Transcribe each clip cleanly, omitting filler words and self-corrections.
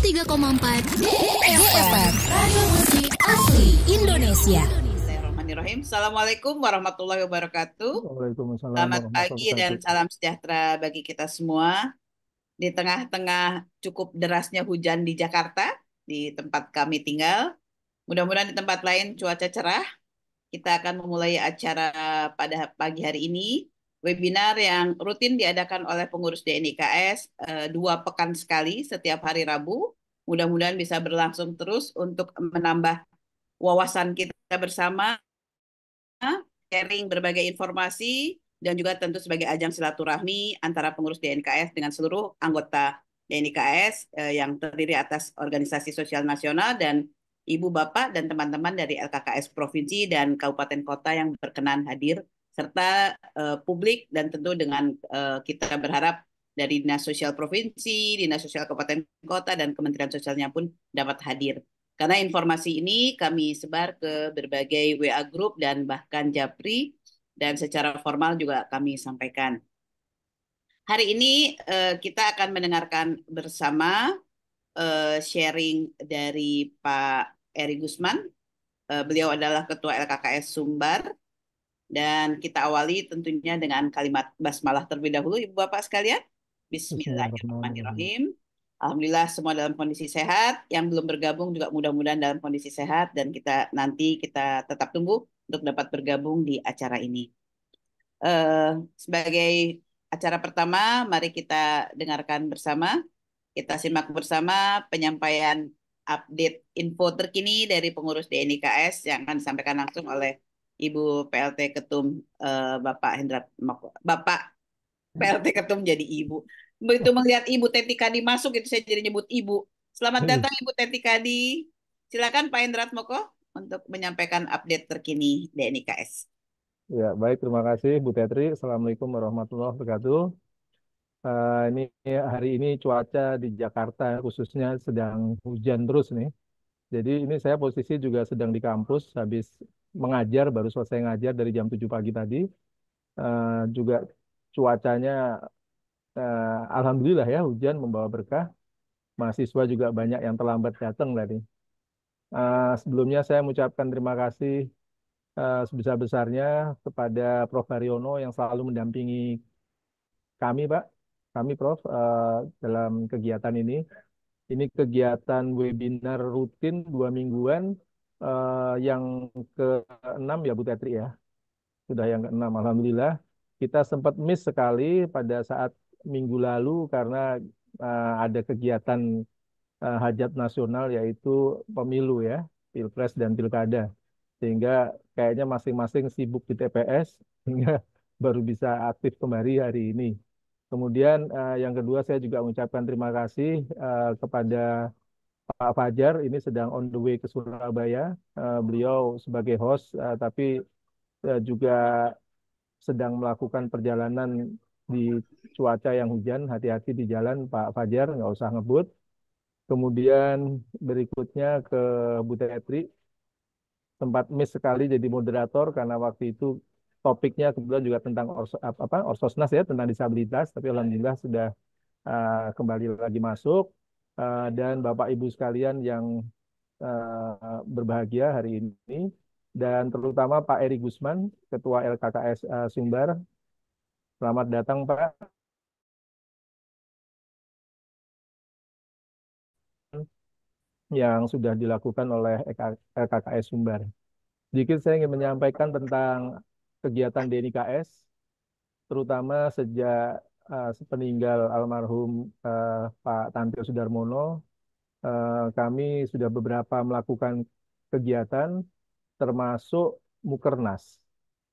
103,4 FM. Radio Musik Asli Indonesia. Bismillahirrahmanirrahim. Assalamualaikum warahmatullahi wabarakatuh. Waalaikumsalam Selamat warahmatullahi pagi dan wabarakatuh. salam sejahtera bagi kita semua. Di tengah-tengah cukup derasnya hujan di Jakarta, di tempat kami tinggal. Mudah-mudahan di tempat lain cuaca cerah. Kita akan memulai acara pada pagi hari ini. Webinar yang rutin diadakan oleh pengurus DNIKS 2 pekan sekali setiap hari Rabu. Mudah-mudahan bisa berlangsung terus untuk menambah wawasan kita bersama, sharing berbagai informasi, dan juga tentu sebagai ajang silaturahmi antara pengurus DNKS dengan seluruh anggota DNKS yang terdiri atas organisasi sosial nasional dan ibu bapak dan teman-teman dari LKKS provinsi dan kabupaten kota yang berkenan hadir serta publik, dan tentu dengan kita berharap dari Dinas Sosial Provinsi, Dinas Sosial Kabupaten Kota, dan Kementerian Sosialnya pun dapat hadir. Karena informasi ini kami sebar ke berbagai WA Group dan bahkan Japri, dan secara formal juga kami sampaikan. Hari ini kita akan mendengarkan bersama sharing dari Pak Eri Gusman. Beliau adalah Ketua LKKS Sumbar, dan kita awali tentunya dengan kalimat basmalah terlebih dahulu, Ibu Bapak sekalian. Bismillahirrahmanirrahim. Bismillahirrahmanirrahim. Alhamdulillah semua dalam kondisi sehat. Yang belum bergabung juga mudah-mudahan dalam kondisi sehat, dan kita tetap tunggu untuk dapat bergabung di acara ini. Sebagai acara pertama, mari kita dengarkan bersama. Kita simak bersama penyampaian update info terkini dari pengurus DNIKS yang akan disampaikan langsung oleh Ibu PLT Ketum Bapak Hendra Bapak PLT Ketum jadi Ibu. Begitu melihat Ibu Teti Kadi masuk, itu saya jadi nyebut Ibu. Selamat datang Ibu Teti Kadi. Silakan Pak Hendrat Moko untuk menyampaikan update terkini DNIKS. Ya, baik, terima kasih Bu Tetri. Assalamualaikum warahmatullahi wabarakatuh. Ini hari ini cuaca di Jakarta khususnya sedang hujan terus nih. Jadi ini saya posisi juga sedang di kampus, habis mengajar, baru selesai ngajar dari jam 7 pagi tadi. Juga cuacanya alhamdulillah ya, hujan membawa berkah. Mahasiswa juga banyak yang terlambat datang tadi. Sebelumnya saya mengucapkan terima kasih sebesar-besarnya kepada Prof. Haryono yang selalu mendampingi kami, Pak. Kami, Prof, dalam kegiatan ini. Ini kegiatan webinar rutin 2 mingguan yang ke-6 ya, Bu Tetri ya. Sudah yang ke-6, Alhamdulillah. Kita sempat miss sekali pada saat minggu lalu karena ada kegiatan hajat nasional yaitu pemilu ya, Pilpres dan Pilkada. Sehingga kayaknya masing-masing sibuk di TPS sehingga baru bisa aktif kembali hari ini. Kemudian yang kedua saya juga mengucapkan terima kasih kepada Pak Fajar, ini sedang on the way ke Surabaya. Beliau sebagai host tapi juga sedang melakukan perjalanan di cuaca yang hujan. Hati-hati di jalan Pak Fajar, nggak usah ngebut. Kemudian berikutnya ke Bu Tetri, sempat miss sekali jadi moderator karena waktu itu topiknya kebetulan juga tentang Orsosnas ya, tentang disabilitas, tapi alhamdulillah sudah kembali lagi masuk. Dan Bapak Ibu sekalian yang berbahagia hari ini, dan terutama Pak Eri Gusman, Ketua LKKS Sumbar. Selamat datang Pak, yang sudah dilakukan oleh LKKS Sumbar. Sedikit saya ingin menyampaikan tentang kegiatan DNIKS, terutama sejak sepeninggal almarhum Pak Tantio Sudarmono. Kami sudah beberapa melakukan kegiatan, termasuk Mukernas.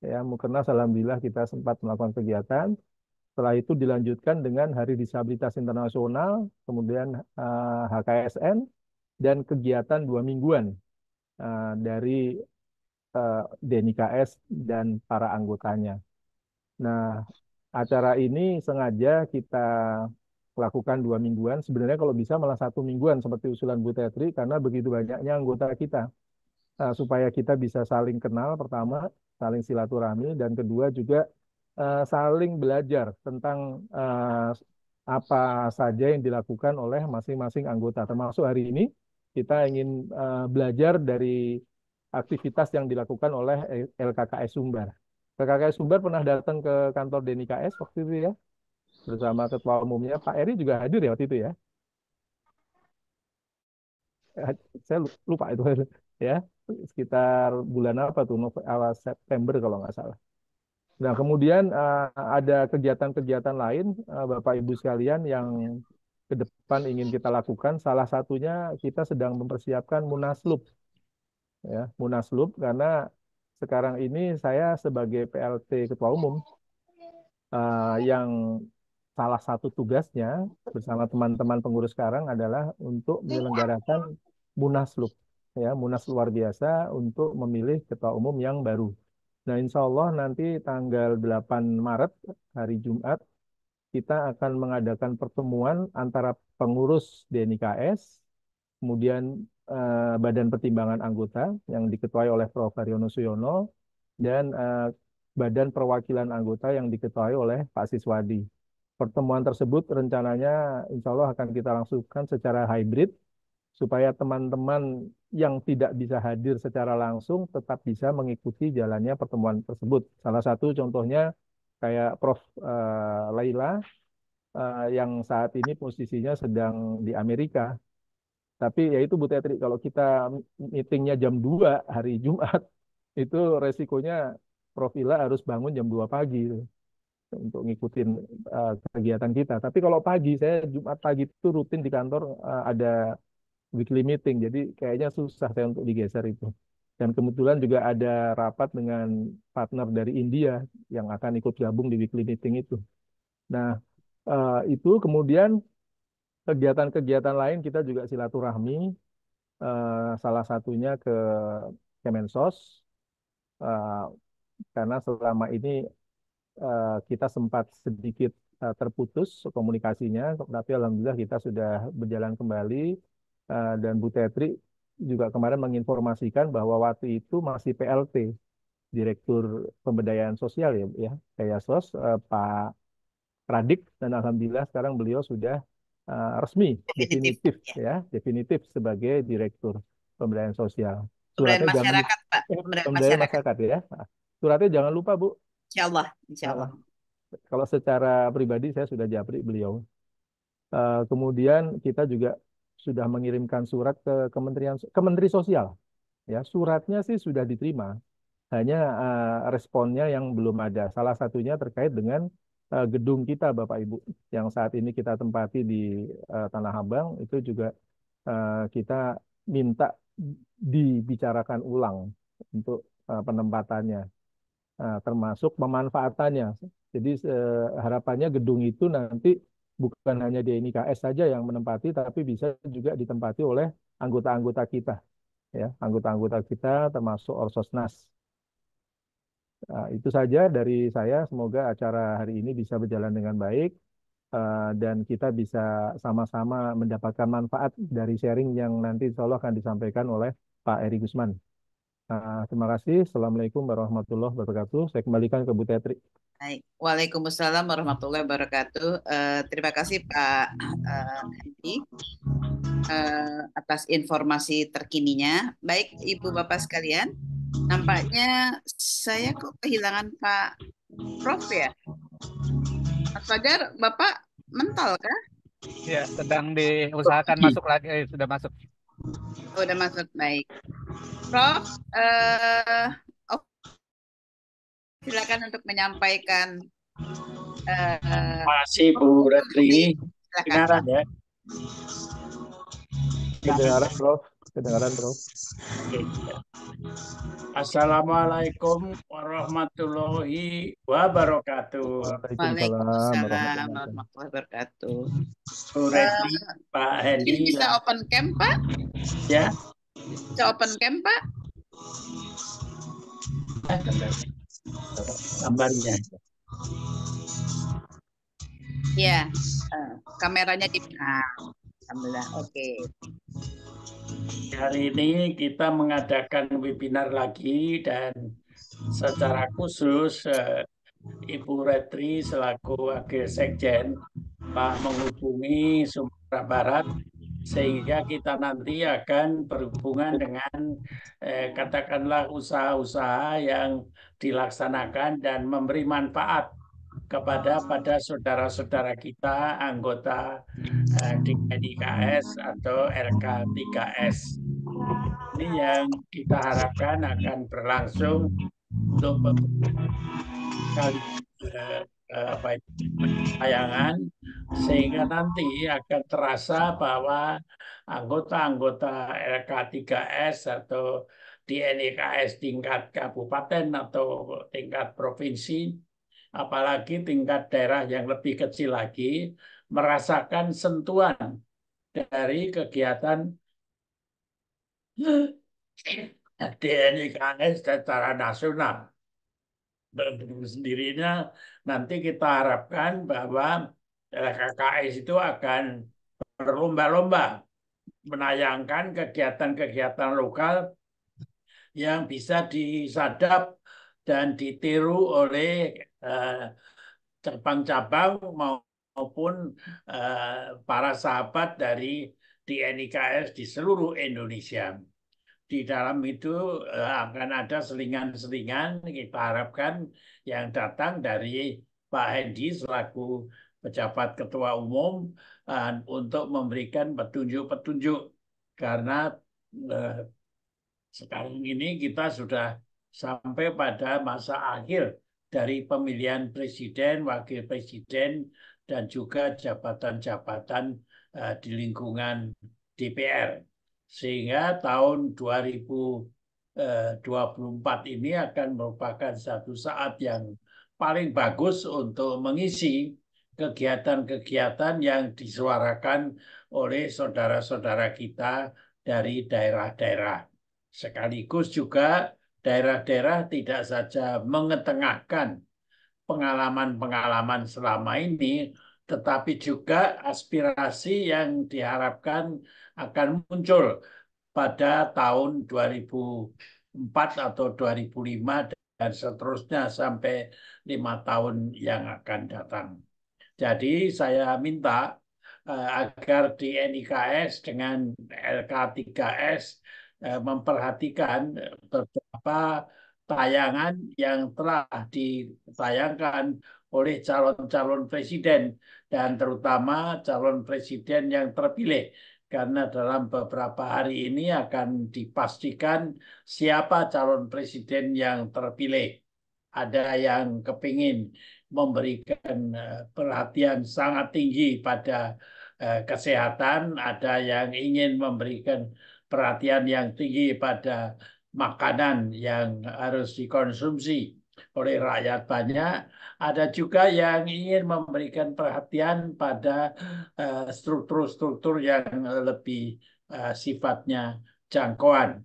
Ya, Mukernas alhamdulillah kita sempat melakukan kegiatan. Setelah itu dilanjutkan dengan Hari Disabilitas Internasional, kemudian HKSN, dan kegiatan 2 mingguan dari DNIKS dan para anggotanya. Nah, acara ini sengaja kita lakukan 2 mingguan. Sebenarnya kalau bisa malah 1 mingguan seperti usulan Bu Tetri, karena begitu banyaknya anggota kita. Supaya kita bisa saling kenal pertama, saling silaturahmi, dan kedua juga saling belajar tentang apa saja yang dilakukan oleh masing-masing anggota. Termasuk hari ini kita ingin belajar dari aktivitas yang dilakukan oleh LKKS Sumbar. LKKS Sumbar pernah datang ke kantor DNIKS waktu itu ya, bersama ketua umumnya. Pak Eri juga hadir ya waktu itu ya. Saya lupa itu ya, sekitar bulan apa tuh, awal September kalau nggak salah. Nah, kemudian ada kegiatan-kegiatan lain, Bapak Ibu sekalian, yang ke depan ingin kita lakukan. Salah satunya kita sedang mempersiapkan Munaslup, ya, Munaslup, karena sekarang ini saya sebagai PLT Ketua Umum, yang salah satu tugasnya bersama teman-teman pengurus sekarang adalah untuk menyelenggarakan Munaslup, ya, Munas luar biasa untuk memilih Ketua Umum yang baru. Nah, insya Allah nanti tanggal 8 Maret, hari Jumat, kita akan mengadakan pertemuan antara pengurus DNIKS, kemudian Badan Pertimbangan Anggota yang diketuai oleh Prof. Haryono Suyono, dan Badan Perwakilan Anggota yang diketuai oleh Pak Siswadi. Pertemuan tersebut rencananya insya Allah akan kita langsungkan secara hybrid, supaya teman-teman yang tidak bisa hadir secara langsung tetap bisa mengikuti jalannya pertemuan tersebut. Salah satu contohnya kayak Prof. Laila, yang saat ini posisinya sedang di Amerika. Tapi ya itu Bu Tetri, kalau kita meetingnya jam 2 hari Jumat, itu resikonya Prof. Ila harus bangun jam 2 pagi untuk ngikutin kegiatan kita. Tapi kalau pagi, saya Jumat pagi itu rutin di kantor ada weekly meeting, jadi kayaknya susah saya untuk digeser itu. Dan kebetulan juga ada rapat dengan partner dari India yang akan ikut gabung di weekly meeting itu. Nah, itu kemudian kegiatan-kegiatan lain kita juga silaturahmi, salah satunya ke Kemensos, eh, karena selama ini kita sempat sedikit terputus komunikasinya, tapi alhamdulillah kita sudah berjalan kembali. Dan Bu Tetri juga kemarin menginformasikan bahwa waktu itu masih PLT, Direktur Pemberdayaan Sosial ya, kayak SOS, Pak Radik, dan alhamdulillah sekarang beliau sudah resmi, Definitif. definitif sebagai Direktur Pemberdayaan Sosial. Pemberdayaan Suratnya jangan lupa, masyarakat, Pak. Pemberdayaan pemberdayaan masyarakat. masyarakat ya. Suratnya jangan lupa Bu. Insya Allah, insya Allah. Kalau secara pribadi saya sudah japri beliau. Kemudian kita juga sudah mengirimkan surat ke Kementeri Sosial. Ya, suratnya sih sudah diterima, hanya responnya yang belum ada. Salah satunya terkait dengan gedung kita, Bapak Ibu, yang saat ini kita tempati di Tanah Abang, itu juga kita minta dibicarakan ulang untuk penempatannya, termasuk pemanfaatannya. Jadi harapannya gedung itu nanti bukan hanya di NIKS saja yang menempati, tapi bisa juga ditempati oleh anggota-anggota kita, ya, anggota-anggota kita termasuk Orsosnas. Itu saja dari saya. Semoga acara hari ini bisa berjalan dengan baik, dan kita bisa sama-sama mendapatkan manfaat dari sharing yang nanti insya Allah akan disampaikan oleh Pak Eri Gusman. Terima kasih. Assalamualaikum warahmatullahi wabarakatuh. Saya kembalikan ke Bu Tetri. Baik. Waalaikumsalam warahmatullahi wabarakatuh. Terima kasih Pak Hendy atas informasi terkininya. Baik Ibu Bapak sekalian, nampaknya saya kok kehilangan Pak Prof ya. Mas Fajar, Bapak mental kah? Ya, sedang diusahakan masuk lagi. Sudah masuk. Oh, udah masuk, baik. Prof, silakan untuk menyampaikan. Masih Bu Retri, Silakan. ya. Kedengaran, Prof. Kedengaran, Prof. Assalamualaikum warahmatullahi wabarakatuh. Waalaikumsalam warahmatullahi wabarakatuh. Bu Retri, Pak Hendy. Ini bisa open cam, Pak? Ya. Bisa open cam, Pak? Gambarnya. Ya, kameranya di. Alhamdulillah, oke. Hari ini kita mengadakan webinar lagi, dan secara khusus Ibu Retri selaku Wakil Sekjen menghubungi Sumatera Barat, sehingga kita nanti akan berhubungan dengan katakanlah usaha-usaha yang dilaksanakan dan memberi manfaat pada saudara-saudara kita anggota DNIKS atau RK3S. Ini yang kita harapkan akan berlangsung untuk kali tayangan, sehingga nanti akan terasa bahwa anggota-anggota RK3S atau DNIKS tingkat kabupaten atau tingkat provinsi, apalagi tingkat daerah yang lebih kecil lagi, merasakan sentuhan dari kegiatan DNIKS secara nasional. Dan sendirinya nanti kita harapkan bahwa KKS itu akan berlomba-lomba menayangkan kegiatan-kegiatan lokal yang bisa disadap dan ditiru oleh cabang-cabang maupun para sahabat dari DNIKS di seluruh Indonesia. Di dalam itu akan ada selingan-selingan, kita harapkan yang datang dari Pak Hendi selaku pejabat ketua umum untuk memberikan petunjuk-petunjuk, karena sekarang ini kita sudah sampai pada masa akhir dari pemilihan presiden, wakil presiden, dan juga jabatan-jabatan di lingkungan DPR. Sehingga tahun 2024 ini akan merupakan satu saat yang paling bagus untuk mengisi kegiatan-kegiatan yang disuarakan oleh saudara-saudara kita dari daerah-daerah. Sekaligus juga daerah-daerah tidak saja mengetengahkan pengalaman-pengalaman selama ini, tetapi juga aspirasi yang diharapkan akan muncul pada tahun 2004 atau 2005 dan seterusnya sampai 5 tahun yang akan datang. Jadi saya minta agar di NIKS dengan LK3S memperhatikan beberapa tayangan yang telah ditayangkan oleh calon-calon presiden, dan terutama calon presiden yang terpilih, karena dalam beberapa hari ini akan dipastikan siapa calon presiden yang terpilih. Ada yang kepingin memberikan perhatian sangat tinggi pada kesehatan, ada yang ingin memberikan perhatian yang tinggi pada makanan yang harus dikonsumsi oleh rakyat banyak. Ada juga yang ingin memberikan perhatian pada struktur-struktur yang lebih sifatnya jangkauan.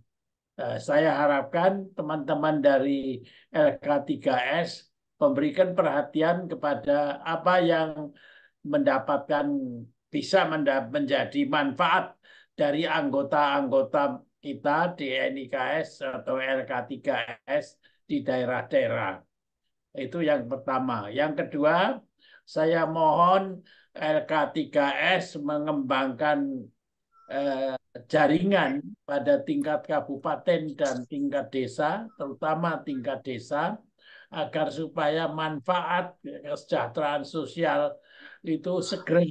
Saya harapkan teman-teman dari LK3S memberikan perhatian kepada apa yang bisa menjadi manfaat dari anggota-anggota kita di NIKS atau LK3S di daerah-daerah. Itu yang pertama. Yang kedua, saya mohon LK3S mengembangkan jaringan pada tingkat kabupaten dan tingkat desa, terutama tingkat desa, agar supaya manfaat kesejahteraan sosial itu segera,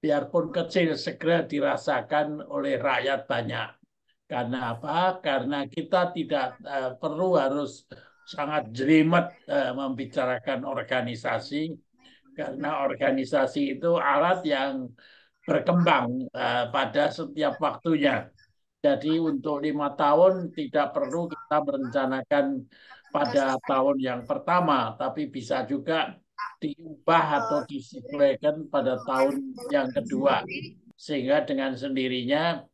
biarpun kecil, segera dirasakan oleh rakyat banyak. Karena apa? Karena kita tidak perlu harus sangat jelimet membicarakan organisasi, karena organisasi itu alat yang berkembang pada setiap waktunya. Jadi untuk 5 tahun tidak perlu kita merencanakan pada tahun yang pertama, tapi bisa juga diubah atau disesuaikan pada tahun yang kedua. Sehingga dengan sendirinya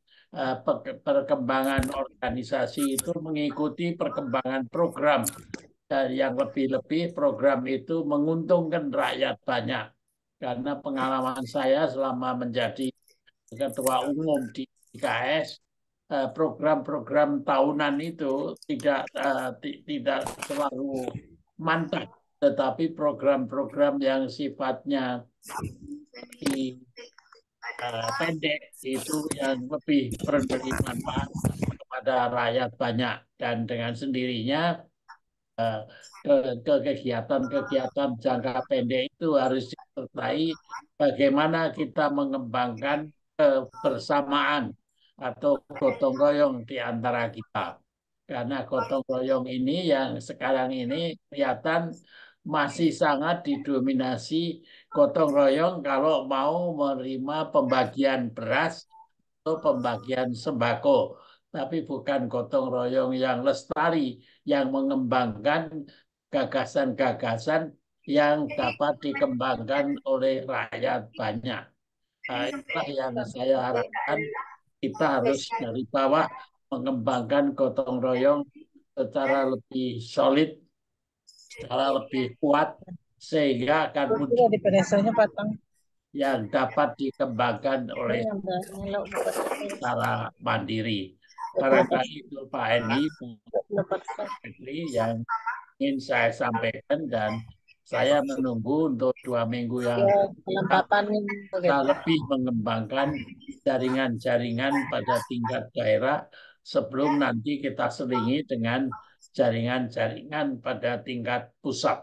perkembangan organisasi itu mengikuti perkembangan program, dan yang lebih-lebih program itu menguntungkan rakyat banyak. Karena pengalaman saya selama menjadi ketua umum di IKS, program-program tahunan itu tidak selalu mantap, tetapi program-program yang sifatnya pendek itu yang lebih memberi manfaat kepada rakyat banyak, dan dengan sendirinya eh, kegiatan-kegiatan jangka pendek itu harus disertai bagaimana kita mengembangkan kebersamaan atau gotong royong di antara kita. Karena gotong royong ini yang sekarang ini kelihatan masih sangat didominasi gotong royong kalau mau menerima pembagian beras atau pembagian sembako, tapi bukan gotong royong yang lestari, yang mengembangkan gagasan-gagasan yang dapat dikembangkan oleh rakyat banyak. Nah, itulah yang saya harapkan, kita harus dari bawah mengembangkan gotong royong secara lebih solid, secara lebih kuat, sehingga akan muncul di pedesanya patang. yang dapat dikembangkan oleh secara mandiri. Barangkali itu Pak Henry yang ingin saya sampaikan, dan saya menunggu untuk 2 minggu yang kita lebih mengembangkan jaringan-jaringan pada tingkat daerah sebelum nanti kita selingi dengan jaringan-jaringan pada tingkat pusat.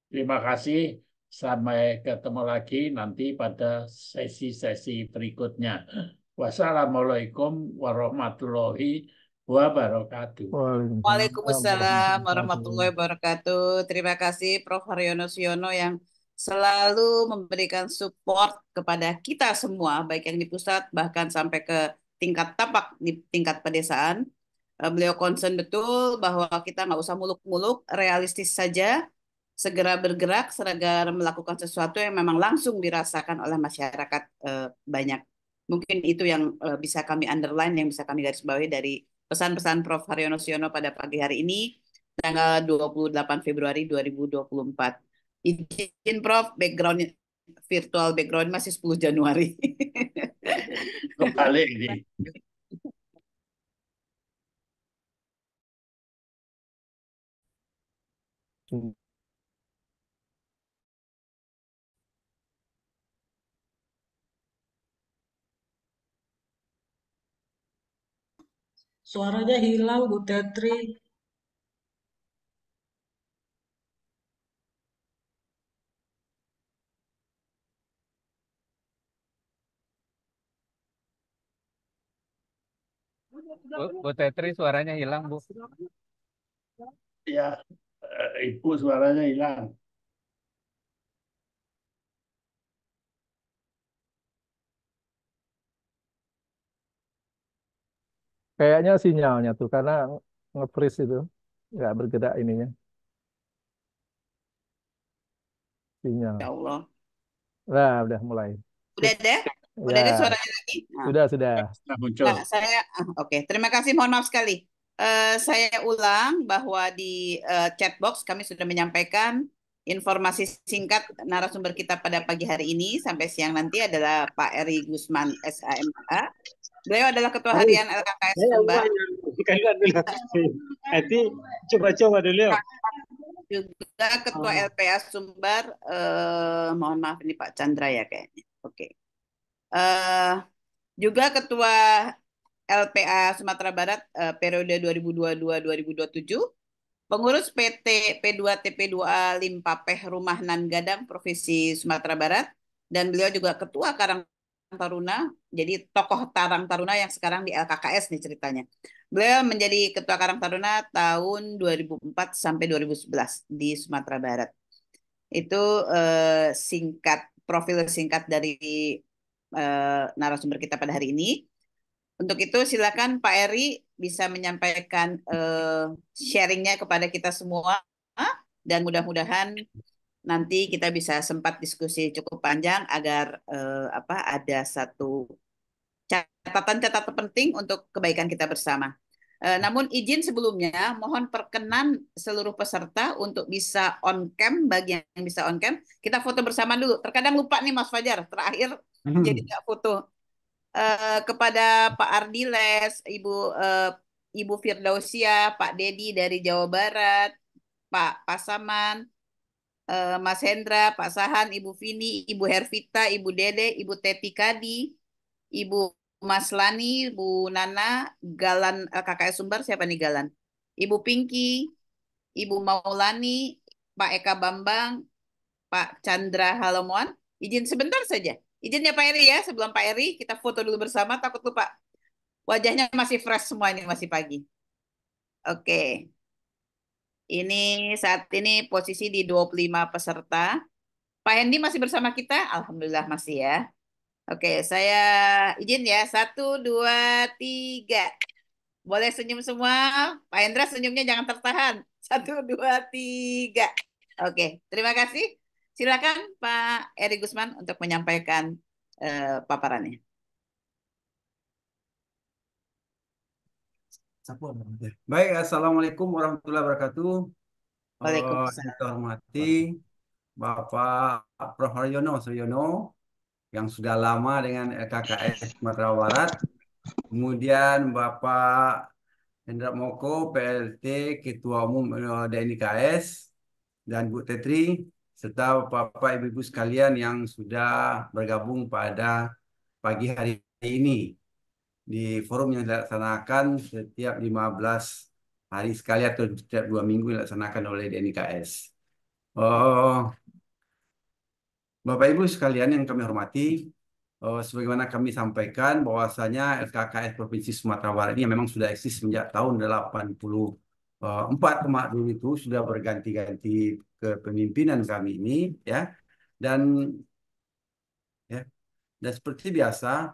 Terima kasih. Sampai ketemu lagi nanti pada sesi-sesi berikutnya. Wassalamualaikum warahmatullahi wabarakatuh. Waalaikumsalam warahmatullahi wabarakatuh. Terima kasih Prof. Haryono Siono yang selalu memberikan support kepada kita semua, baik yang di pusat bahkan sampai ke tingkat tapak di tingkat pedesaan. Beliau concern betul bahwa kita nggak usah muluk-muluk, realistis saja, segera bergerak, segera melakukan sesuatu yang memang langsung dirasakan oleh masyarakat banyak. Mungkin itu yang bisa kami underline, yang bisa kami garis bawahi dari pesan-pesan Prof. Haryono Siono pada pagi hari ini, tanggal 28 Februari 2024. Izin Prof, background virtual background masih 10 Januari. Kembali ini. Suaranya hilang, Bu Tetri. Bu Tetri suaranya hilang, Bu. Ya, Ibu suaranya hilang. Kayaknya sinyalnya tuh karena nge-freeze itu nggak bergerak ininya sinyal. Ya Allah. Nah, udah mulai. Udah ada? Udah ada suaranya lagi? Sudah. Muncul. Nah, oke. Terima kasih. Mohon maaf sekali. Saya ulang bahwa di chat box kami sudah menyampaikan informasi singkat narasumber kita pada pagi hari ini sampai siang nanti adalah Pak Eri Gusman SAMA. Beliau adalah Ketua Harian LKKS Sumbar. Nanti coba-coba dulu ya. Juga Ketua LPA Sumbar. Mohon maaf ini Pak Chandra ya kayaknya. Oke. Juga Ketua LPA Sumatera Barat periode 2022-2027, pengurus PT P2TP2A Limpapeh Rumah Nan Gadang Provinsi Sumatera Barat, dan beliau juga Ketua Karang Taruna, jadi tokoh Karang Taruna yang sekarang di LKKS nih ceritanya. Beliau menjadi Ketua Karang Taruna tahun 2004 sampai 2011 di Sumatera Barat. Itu profil singkat dari narasumber kita pada hari ini. Untuk itu silakan Pak Eri bisa menyampaikan sharingnya kepada kita semua, dan mudah-mudahan nanti kita bisa sempat diskusi cukup panjang agar ada satu catatan-catatan penting untuk kebaikan kita bersama. Namun izin sebelumnya mohon perkenan seluruh peserta untuk bisa on cam, bagi yang bisa on cam kita foto bersama dulu. Terkadang lupa nih Mas Fajar, terakhir jadi nggak foto. Kepada Pak Ardiles, Ibu Firdausia, Pak Dedi dari Jawa Barat, Pak Pasaman, Mas Hendra, Pak Sahan, Ibu Vini, Ibu Hervita, Ibu Dede, Ibu Teti Kadi, Ibu Mas Lani, Bu Nana, Galan, KKS Sumbar, siapa nih Galan? Ibu Pinky, Ibu Maulani, Pak Eka Bambang, Pak Chandra Halomuan. Izin sebentar saja. Izinnya Pak Eri ya, sebelum Pak Eri kita foto dulu bersama, takut lupa. Wajahnya masih fresh semua ini, masih pagi. Oke, ini saat ini posisi di 25 peserta. Pak Hendi masih bersama kita? Alhamdulillah masih ya. Oke, saya izin ya. Satu, dua, tiga. Boleh senyum semua. Pak Hendra senyumnya jangan tertahan. Satu, dua, tiga. Oke, terima kasih. Silakan Pak Eri Gusman untuk menyampaikan paparannya. Baik, Assalamualaikum warahmatullahi wabarakatuh. Waalaikumsalam. Yang saya hormati Bapak Prof. Haryono Suryono yang sudah lama dengan LKKS Sumatera Barat. Kemudian Bapak Hendra Moko, PLT, Ketua Umum DNIKS, dan Bu Tetri, serta Bapak Ibu-Ibu sekalian yang sudah bergabung pada pagi hari ini di forum yang dilaksanakan setiap 15 hari sekali atau setiap 2 minggu dilaksanakan oleh DNIKS. Bapak Ibu sekalian yang kami hormati, sebagaimana kami sampaikan bahwasanya LKKS Provinsi Sumatera Barat ini memang sudah eksis sejak tahun 84 dulu itu sudah berganti-ganti kepemimpinan kami ini ya. Dan ya, dan seperti biasa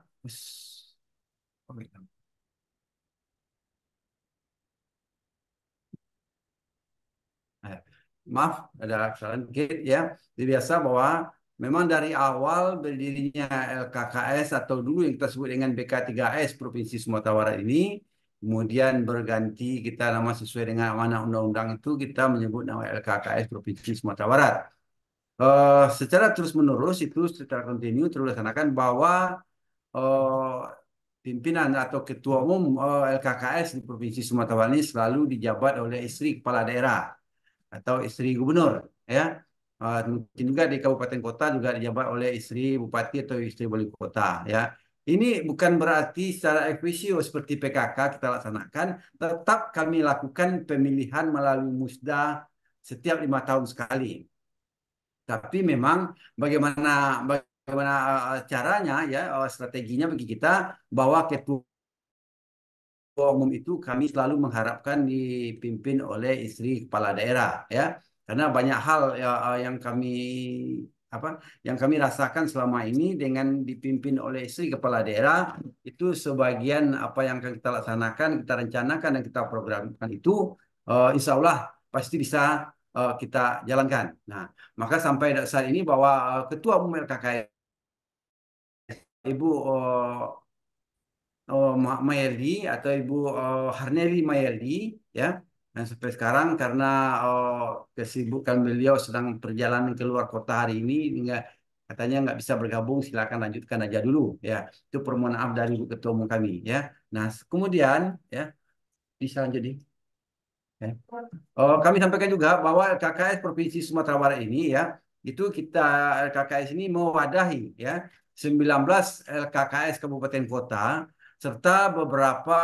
maaf, ada kesalahan dikit ya. Jadi biasa bahwa memang dari awal berdirinya LKKS atau dulu yang kita sebut dengan BK3S Provinsi Sumatera Barat ini, kemudian berganti kita nama sesuai dengan amanah undang-undang itu kita menyebut nama LKKS Provinsi Sumatera Barat. Secara terus-menerus itu secara kontinu terus dilaksanakan bahwa pimpinan atau ketua umum LKKS di Provinsi Sumatera Barat ini selalu dijabat oleh istri kepala daerah atau istri gubernur ya. Mungkin juga di kabupaten kota juga dijabat oleh istri bupati atau istri wali kota ya. Ini bukan berarti secara ofisio seperti PKK kita laksanakan, tetap kami lakukan pemilihan melalui musda setiap 5 tahun sekali. Tapi memang bagaimana caranya ya, strateginya bagi kita bahwa ketua umum itu kami selalu mengharapkan dipimpin oleh istri kepala daerah ya, karena banyak hal ya, yang kami rasakan selama ini dengan dipimpin oleh istri kepala daerah itu sebagian apa yang akan kita laksanakan, kita rencanakan dan kita programkan itu insya Allah pasti bisa kita jalankan. Nah, maka sampai saat ini bahwa ketua umum LKKS Ibu Mayerdi atau Ibu Harneli Mayerdi ya, dan sampai sekarang karena kesibukan beliau sedang perjalanan ke luar kota hari ini katanya nggak bisa bergabung, silakan lanjutkan aja dulu ya, itu permohonan maaf dari Ibu Ketua Umum kami ya. Nah kemudian ya bisa jadi ya. Kami sampaikan juga bahwa LKKS Provinsi Sumatera Barat ini ya, itu kita LKKS ini mewadahi ya 19 LKKS kabupaten kota serta beberapa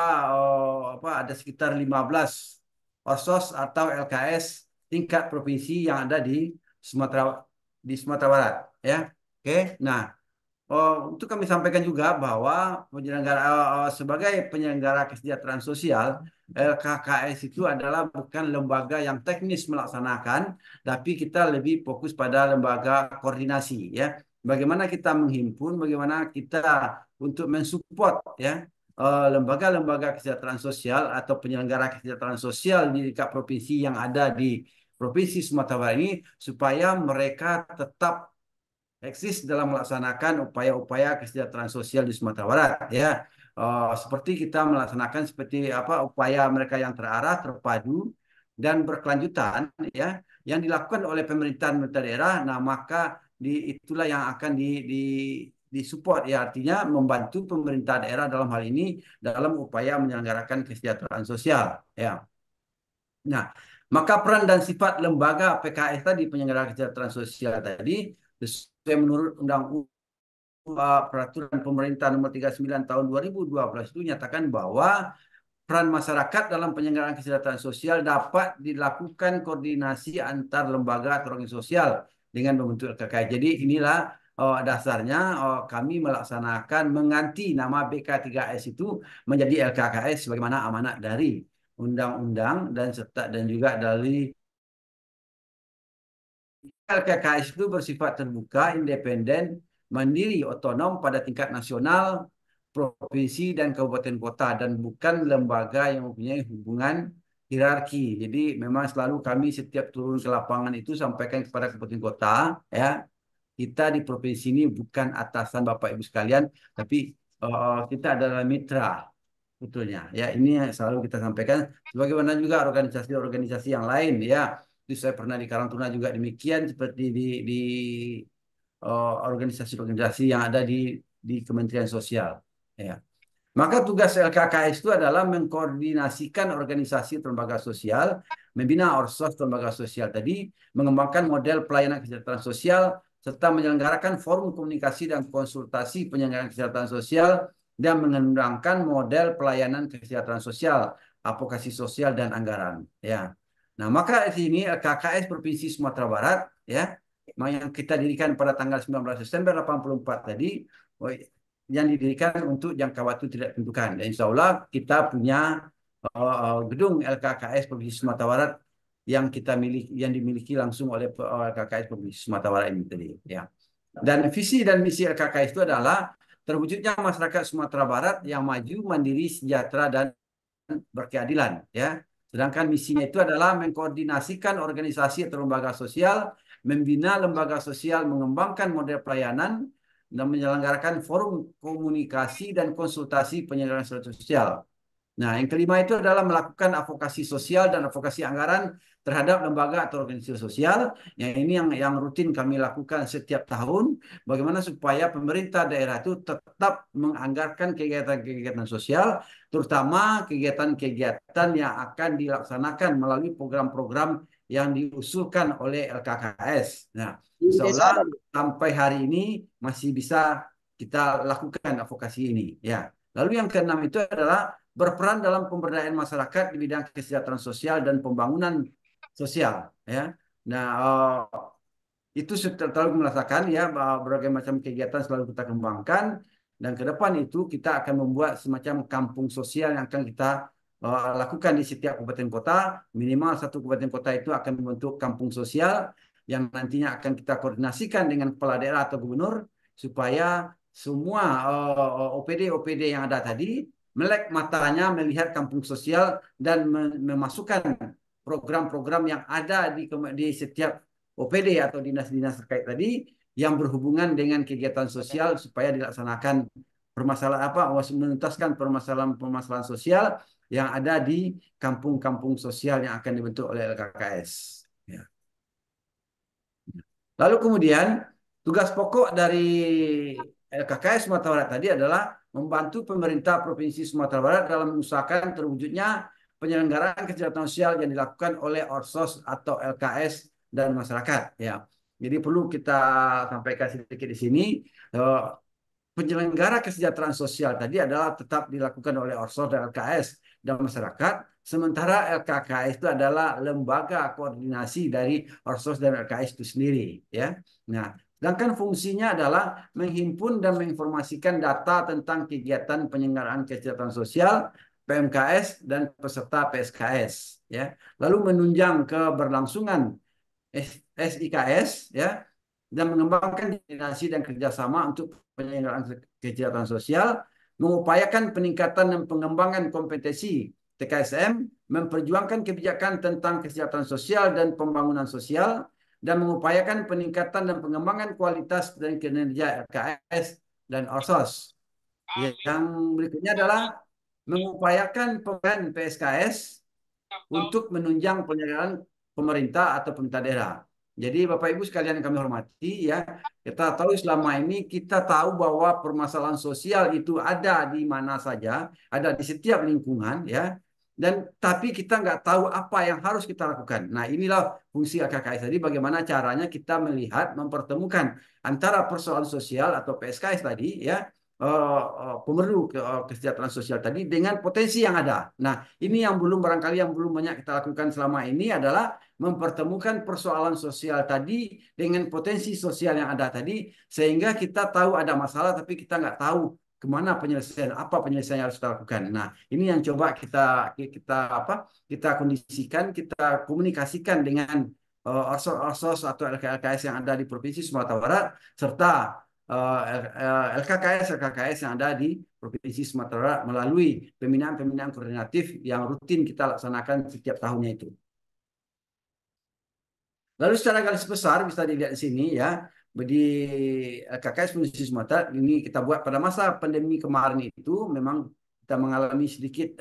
ada sekitar 15 OSOS atau LKS tingkat provinsi yang ada di Sumatera Barat ya. Oke. Nah, untuk kami sampaikan juga bahwa sebagai penyelenggara kesejahteraan sosial, LKKS itu adalah bukan lembaga yang teknis melaksanakan, tapi kita lebih fokus pada lembaga koordinasi ya. Bagaimana kita menghimpun, bagaimana kita untuk mensupport ya lembaga-lembaga kesejahteraan sosial atau penyelenggara kesejahteraan sosial di tingkat provinsi yang ada di Provinsi Sumatera Barat ini supaya mereka tetap eksis dalam melaksanakan upaya-upaya kesejahteraan sosial di Sumatera Barat ya. Seperti kita melaksanakan seperti upaya mereka yang terarah, terpadu dan berkelanjutan ya yang dilakukan oleh pemerintahan daerah. Nah, maka itulah yang akan disupport ya, artinya membantu pemerintah daerah dalam hal ini dalam upaya menyelenggarakan kesejahteraan sosial ya. Nah, Maka peran dan sifat lembaga PKS tadi, penyelenggara kesejahteraan sosial tadi, sesuai menurut Peraturan Pemerintah Nomor 39 Tahun 2012 itu nyatakan bahwa peran masyarakat dalam penyelenggaraan kesejahteraan sosial dapat dilakukan koordinasi antar lembaga atau organisasi sosial dengan membentuk LKKS. Jadi inilah dasarnya kami melaksanakan mengganti nama BK3S itu menjadi LKKS sebagaimana amanat dari undang-undang dan juga dari LKKS itu bersifat terbuka, independen, mandiri, otonom pada tingkat nasional, provinsi, dan kabupaten kota, dan bukan lembaga yang mempunyai hubungan hierarki. Jadi memang selalu kami setiap turun ke lapangan itu sampaikan kepada kabupaten kota, ya, kita di provinsi ini bukan atasan Bapak Ibu sekalian, tapi kita adalah mitra sebetulnya. Ya, ini yang selalu kita sampaikan. Sebagaimana juga organisasi-organisasi yang lain, ya. Itu saya pernah di Karangtuna juga demikian, seperti di organisasi-organisasi yang ada di Kementerian Sosial. Ya. Maka tugas LKKS itu adalah mengkoordinasikan organisasi atau lembaga sosial, membina orsos atau lembaga sosial tadi, mengembangkan model pelayanan kesejahteraan sosial, serta menyelenggarakan forum komunikasi dan konsultasi penyelenggaraan kesejahteraan sosial, dan mengembangkan model pelayanan kesejahteraan sosial, advokasi sosial, dan anggaran. Ya. Nah, maka di sini LKKS Provinsi Sumatera Barat, ya, yang kita dirikan pada tanggal 19 Desember 84 tadi, yang didirikan untuk jangka waktu tidak ditentukan. Dan insya Allah kita punya gedung LKKS Provinsi Sumatera Barat yang dimiliki langsung oleh LKKS Provinsi Sumatera Barat ini tadi. Ya. Dan visi dan misi LKKS itu adalah terwujudnya masyarakat Sumatera Barat yang maju, mandiri, sejahtera, dan berkeadilan. Ya. Sedangkan misinya itu adalah mengkoordinasikan organisasi atau lembaga sosial, membina lembaga sosial, mengembangkan model pelayanan, dan menyelenggarakan forum komunikasi dan konsultasi penyelenggaraan sosial. Nah, yang kelima itu adalah melakukan advokasi sosial dan advokasi anggaran terhadap lembaga atau organisasi sosial. Yang ini yang rutin kami lakukan setiap tahun. Bagaimana supaya pemerintah daerah itu tetap menganggarkan kegiatan-kegiatan sosial, terutama kegiatan-kegiatan yang akan dilaksanakan melalui program-program yang diusulkan oleh LKKS. Nah, insya Allah sampai hari ini masih bisa kita lakukan advokasi ini. Ya. Lalu yang keenam itu adalah berperan dalam pemberdayaan masyarakat di bidang kesejahteraan sosial dan pembangunan sosial. Ya. Nah, itu selalu merasakan ya berbagai macam kegiatan selalu kita kembangkan, dan ke depan itu kita akan membuat semacam kampung sosial yang akan kita lakukan di setiap kabupaten kota. Minimal satu kabupaten kota itu akan membentuk kampung sosial yang nantinya akan kita koordinasikan dengan kepala daerah atau gubernur supaya semua OPD yang ada tadi melek matanya melihat kampung sosial dan memasukkan program-program yang ada di setiap OPD atau dinas-dinas terkait tadi yang berhubungan dengan kegiatan sosial supaya dilaksanakan menuntaskan permasalahan sosial yang ada di kampung-kampung sosial yang akan dibentuk oleh LKKS. Ya. Lalu kemudian tugas pokok dari LKKS Sumatera Barat tadi adalah membantu pemerintah Provinsi Sumatera Barat dalam mengusahakan terwujudnya penyelenggaraan kesejahteraan sosial yang dilakukan oleh Orsos atau LKS dan masyarakat. Ya, jadi perlu kita sampaikan sedikit di sini. Penyelenggara kesejahteraan sosial tadi adalah tetap dilakukan oleh Orsos dan LKS dan masyarakat, sementara LKKS itu adalah lembaga koordinasi dari Orsos dan LKS itu sendiri. Ya, nah. Sedangkan fungsinya adalah menghimpun dan menginformasikan data tentang kegiatan penyelenggaraan kesejahteraan sosial, PMKS, dan peserta PSKS. Ya. Lalu menunjang keberlangsungan SIKS, ya, dan mengembangkan koordinasi dan kerjasama untuk penyelenggaraan kesejahteraan sosial, mengupayakan peningkatan dan pengembangan kompetensi TKSM, memperjuangkan kebijakan tentang kesejahteraan sosial dan pembangunan sosial, dan mengupayakan peningkatan dan pengembangan kualitas dan kinerja LKS dan Orsos. Yang berikutnya adalah mengupayakan peran PSKS untuk menunjang penyelenggaraan pemerintah atau pemerintah daerah. Jadi Bapak Ibu sekalian yang kami hormati, ya, kita tahu selama ini kita tahu bahwa permasalahan sosial itu ada di mana saja, ada di setiap lingkungan, ya. tapi kita nggak tahu apa yang harus kita lakukan. Nah, inilah fungsi LKKS tadi, bagaimana caranya kita melihat, mempertemukan antara persoalan sosial atau PSKS tadi, ya, pemerlu kesejahteraan sosial tadi dengan potensi yang ada. Nah, ini yang barangkali yang belum banyak kita lakukan selama ini adalah mempertemukan persoalan sosial tadi dengan potensi sosial yang ada tadi, sehingga kita tahu ada masalah, tapi kita nggak tahu kemana penyelesaian, apa penyelesaian yang harus kita lakukan. Nah, ini yang coba kita kondisikan, kita komunikasikan dengan orsos atau LKS yang ada di Provinsi Sumatera Barat, serta LKKS yang ada di Provinsi Sumatera Barat melalui pembinaan koordinatif yang rutin kita laksanakan setiap tahunnya itu. Lalu secara garis besar bisa dilihat di sini, ya, di LKKS Provinsi Sumatera ini kita buat pada masa pandemi kemarin itu memang kita mengalami sedikit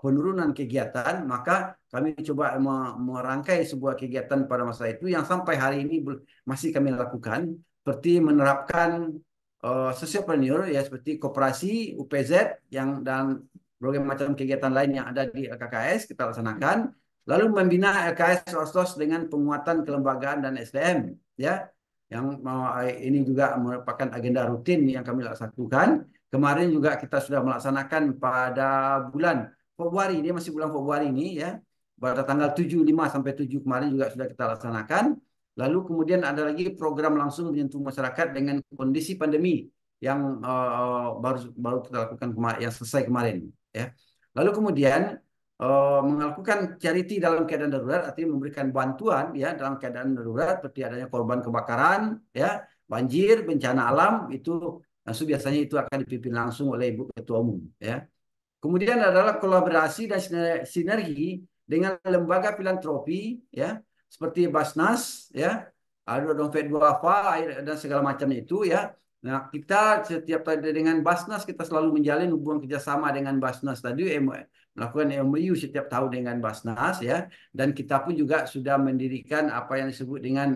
penurunan kegiatan, maka kami coba merangkai sebuah kegiatan pada masa itu yang sampai hari ini masih kami lakukan, seperti menerapkan sosiopreneur, ya, seperti koperasi, UPZ dan berbagai macam kegiatan lain yang ada di LKKS kita laksanakan. Lalu membina LKS Orsos dengan penguatan kelembagaan dan SDM, ya, yang ini juga merupakan agenda rutin yang kami laksanakan. Kemarin juga kita sudah melaksanakan pada bulan Februari, ini masih bulan Februari ini, ya, pada tanggal 7, 5 sampai 7 kemarin juga sudah kita laksanakan. Lalu kemudian ada lagi program langsung menyentuh masyarakat dengan kondisi pandemi yang baru kita lakukan yang selesai kemarin, ya. Lalu kemudian melakukan charity dalam keadaan darurat, artinya memberikan bantuan, ya, dalam keadaan darurat seperti adanya korban kebakaran, ya, banjir, bencana alam, itu langsung biasanya itu akan dipimpin langsung oleh Ibu Ketua Umum, ya. Kemudian adalah kolaborasi dan sinergi dengan lembaga filantropi, ya, seperti Basnas, ya, ada dompet duafa dan segala macam itu, ya. Nah, kita setiap dengan Basnas kita selalu menjalin hubungan kerjasama dengan Basnas tadi, melakukan MOU setiap tahun dengan Basnas, ya, dan kita pun juga sudah mendirikan apa yang disebut dengan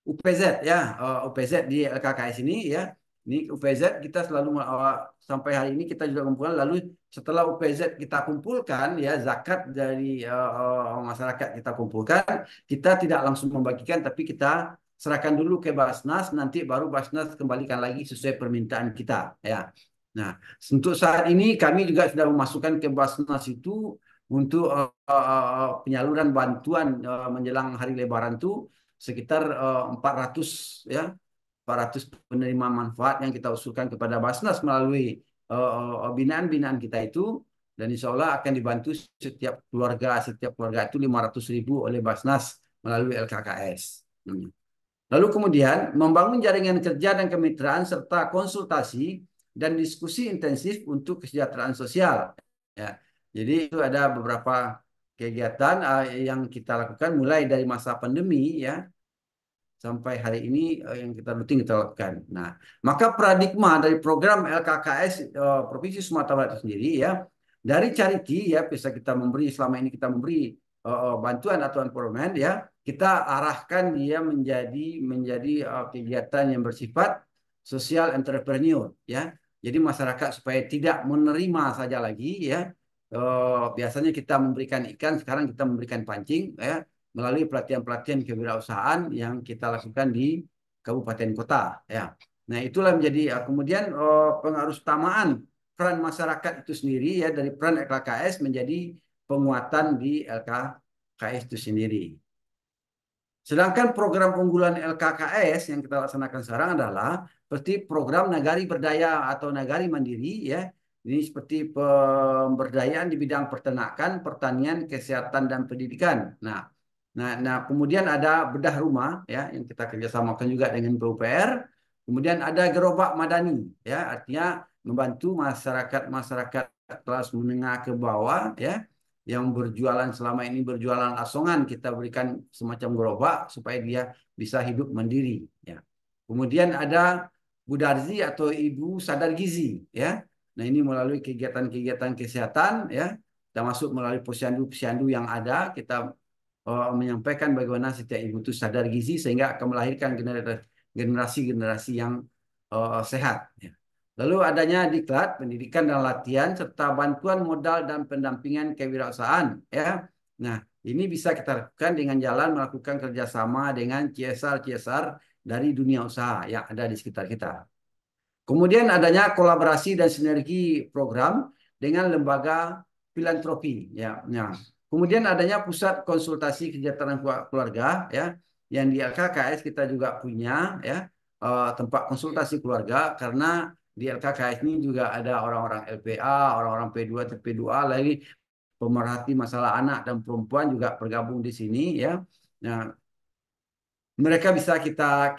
UPZ, ya, UPZ di LKKS ini, ya. Ini UPZ kita selalu sampai hari ini kita juga kumpulkan. Lalu setelah UPZ kita kumpulkan, ya, zakat dari masyarakat kita kumpulkan, kita tidak langsung membagikan, tapi kita serahkan dulu ke Basnas, nanti baru Basnas kembalikan lagi sesuai permintaan kita, ya. Nah, untuk saat ini kami juga sudah memasukkan ke Basnas itu untuk penyaluran bantuan menjelang hari Lebaran itu sekitar 400, ya, 400 penerima manfaat yang kita usulkan kepada Basnas melalui binaan-binaan kita itu, dan insya Allah akan dibantu setiap keluarga itu 500.000 oleh Basnas melalui LKKS. Lalu kemudian membangun jaringan kerja dan kemitraan serta konsultasi dan diskusi intensif untuk kesejahteraan sosial, ya. Jadi itu ada beberapa kegiatan yang kita lakukan mulai dari masa pandemi, ya, sampai hari ini yang kita rutin kita lakukan. Nah, maka paradigma dari program LKKS Provinsi Sumatera Barat itu sendiri, ya, dari charity, ya, bisa kita memberi, selama ini kita memberi bantuan atau empowerment, ya, kita arahkan dia menjadi kegiatan yang bersifat sosial entrepreneur, ya. Jadi masyarakat supaya tidak menerima saja lagi, ya. Biasanya kita memberikan ikan, sekarang kita memberikan pancing, ya, melalui pelatihan-pelatihan kewirausahaan yang kita lakukan di kabupaten kota, ya. Nah, itulah menjadi kemudian pengaruh utamaan peran masyarakat itu sendiri, ya, dari peran LKKS menjadi penguatan di LKKS itu sendiri. Sedangkan program unggulan LKKS yang kita laksanakan sekarang adalah seperti program Nagari Berdaya atau Nagari Mandiri, ya. Ini seperti pemberdayaan di bidang peternakan, pertanian, kesehatan, dan pendidikan. Nah, kemudian ada bedah rumah, ya, yang kita kerjasamakan juga dengan PUPR. Kemudian ada gerobak madani, ya, artinya membantu masyarakat kelas menengah ke bawah, ya, yang berjualan selama ini berjualan asongan, kita berikan semacam gerobak supaya dia bisa hidup mandiri, ya. Kemudian ada Budarzi atau Ibu Sadar Gizi, ya. Nah, ini melalui kegiatan-kegiatan kesehatan, ya, kita masuk melalui posyandu-posyandu yang ada, kita menyampaikan bagaimana setiap ibu itu sadar gizi sehingga akan melahirkan generasi-generasi yang sehat, ya. Lalu adanya diklat, pendidikan dan latihan, serta bantuan modal dan pendampingan kewirausahaan. Ya. Nah, ini bisa kita lakukan dengan jalan melakukan kerjasama dengan CSR-CSR dari dunia usaha yang ada di sekitar kita. Kemudian adanya kolaborasi dan sinergi program dengan lembaga filantropi. Ya. Nah, kemudian adanya pusat konsultasi kesejahteraan keluarga, ya, yang di LKKS kita juga punya, ya, tempat konsultasi keluarga, karena di LKKS ini juga ada orang-orang LPA, orang-orang P2, P2A, lagi pemerhati masalah anak dan perempuan juga bergabung di sini, ya. Nah, mereka bisa kita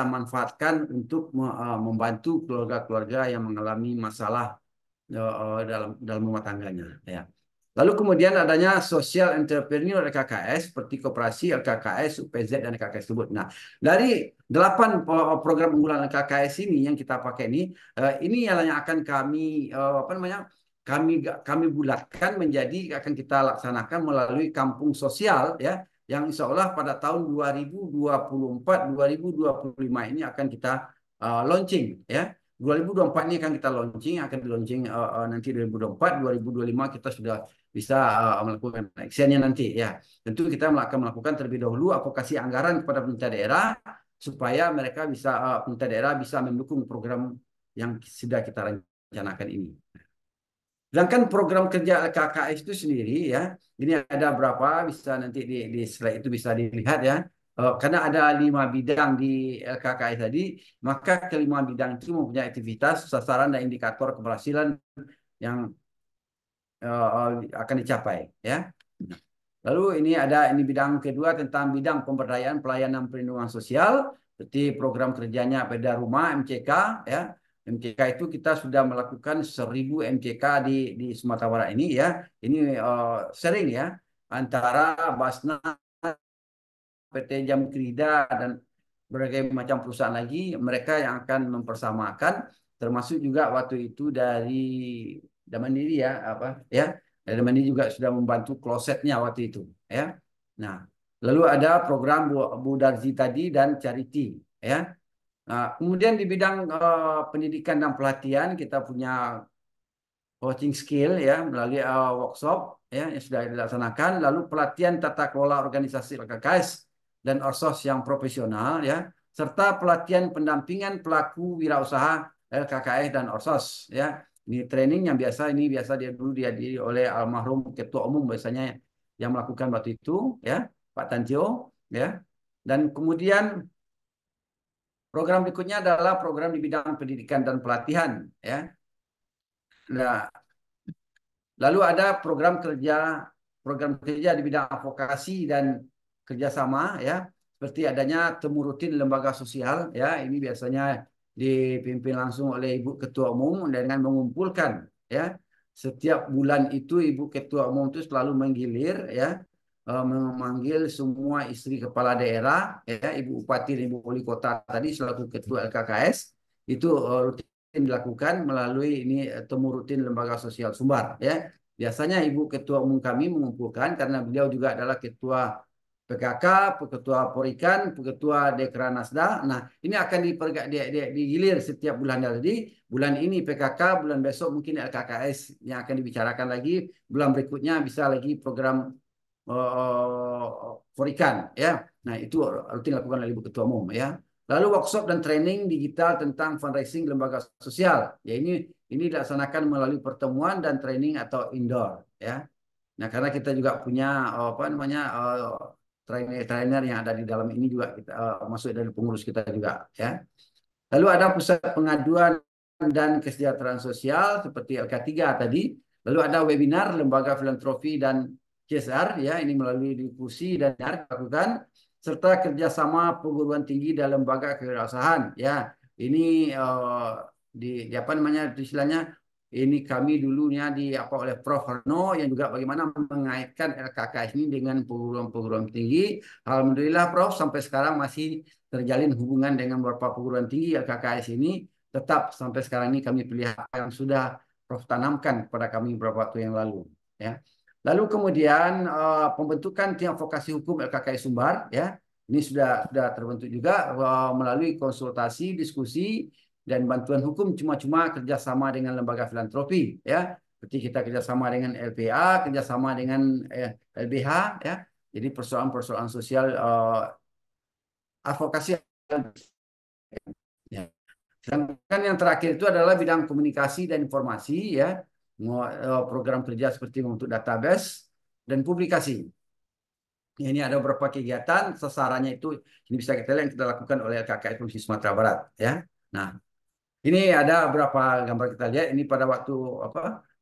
manfaatkan untuk membantu keluarga-keluarga yang mengalami masalah dalam rumah tangganya, ya. Lalu kemudian adanya social entrepreneur LKKS seperti koperasi LKKS, UPZ dan LKKS tersebut. Nah, dari 8 program unggulan LKKS ini yang kita pakai ini yang akan kami bulatkan menjadi akan kita laksanakan melalui kampung sosial, ya, yang insya Allah pada tahun 2024-2025 ini akan kita launching, ya. 2024 ini akan kita launching, nanti 2024, 2025 kita sudah bisa melakukan actionnya nanti, ya. Tentu kita akan melakukan terlebih dahulu advokasi anggaran kepada pemerintah daerah supaya mereka bisa pemerintah daerah bisa mendukung program yang sudah kita rencanakan ini. Sedangkan program kerja LKKS itu sendiri, ya, ini ada berapa, bisa nanti di slide itu bisa dilihat, ya. Karena ada 5 bidang di LKKS tadi, maka kelima bidang itu mempunyai aktivitas, sasaran, dan indikator keberhasilan yang akan dicapai, ya. Lalu ini bidang kedua tentang bidang pemberdayaan pelayanan perlindungan sosial, seperti program kerjanya Peda Rumah MCK, ya. MCK itu kita sudah melakukan 1000 MCK di Sumatera Barat ini, ya. Ini sering, ya, antara Basnas, PT Jam Krida dan berbagai macam perusahaan lagi, mereka yang akan mempersamakan, termasuk juga waktu itu dari Damandiri, ya, dari Damandiri juga sudah membantu klosetnya waktu itu, ya. Nah, lalu ada program Bu Darzi tadi dan Charity, ya. Nah, kemudian di bidang pendidikan dan pelatihan kita punya coaching skill, ya, melalui workshop, ya, yang sudah dilaksanakan, lalu pelatihan tata kelola organisasi LKKS dan Orsos yang profesional, ya, serta pelatihan pendampingan pelaku wirausaha LKKS dan Orsos, ya. Ini training yang biasa dia dulu dihadiri oleh almarhum Ketua Umum biasanya yang melakukan waktu itu, ya, Pak Tantio, ya. Dan kemudian program berikutnya adalah program di bidang pendidikan dan pelatihan, ya. Nah, lalu ada program kerja di bidang advokasi dan kerjasama, ya, seperti adanya temu rutin lembaga sosial, ya. Ini biasanya dipimpin langsung oleh Ibu Ketua Umum dengan mengumpulkan, ya, setiap bulan itu Ibu Ketua Umum itu selalu menggilir, ya, memanggil semua istri kepala daerah, ya, Ibu Bupati dan Ibu Wali Kota tadi selaku Ketua LKKS itu rutin dilakukan melalui ini temu rutin lembaga sosial Sumbar, ya. Biasanya Ibu Ketua Umum kami mengumpulkan karena beliau juga adalah Ketua PKK, Ketua Porikan, Ketua Dekranasda. Nah, ini akan digilir setiap bulan. Jadi, bulan ini PKK, bulan besok mungkin LKKS yang akan dibicarakan lagi. Bulan berikutnya bisa lagi program Porikan, ya. Nah, itu rutin dilakukan oleh Ibu Ketua Umum, ya. Lalu workshop dan training digital tentang fundraising lembaga sosial. Ya, ini dilaksanakan melalui pertemuan dan training atau indoor, ya. Nah, karena kita juga punya trainer yang ada di dalam ini juga kita masuk dari pengurus kita juga, ya. Lalu ada pusat pengaduan dan kesejahteraan sosial seperti LK3 tadi. Lalu ada webinar lembaga filantropi dan CSR, ya, ini melalui diskusi dan dilakukan, serta kerjasama perguruan tinggi dan lembaga kewirausahaan, ya. Ini istilahnya ini kami dulunya oleh Prof. Harno yang juga bagaimana mengaitkan LKKS ini dengan perguruan tinggi. Alhamdulillah Prof, sampai sekarang masih terjalin hubungan dengan beberapa perguruan tinggi LKKS ini. Tetap sampai sekarang ini kami pelihara yang sudah Prof tanamkan kepada kami beberapa waktu yang lalu, ya. Lalu kemudian pembentukan tim advokasi hukum LKKS Sumbar, ya. Ini sudah terbentuk juga melalui konsultasi, diskusi Dan bantuan hukum cuma-cuma kerjasama dengan lembaga filantropi, ya. Seperti kita kerjasama dengan LPA, kerjasama dengan LBH, ya. Jadi persoalan-persoalan sosial advokasi. Ya. Sedangkan yang terakhir itu adalah bidang komunikasi dan informasi, ya. Program kerja seperti untuk database dan publikasi. Ini ada beberapa kegiatan, sasarannya itu ini bisa kita lihat yang kita lakukan oleh LKKS Provinsi Sumatera Barat, ya. Nah, ini ada beberapa gambar kita lihat. Ini pada waktu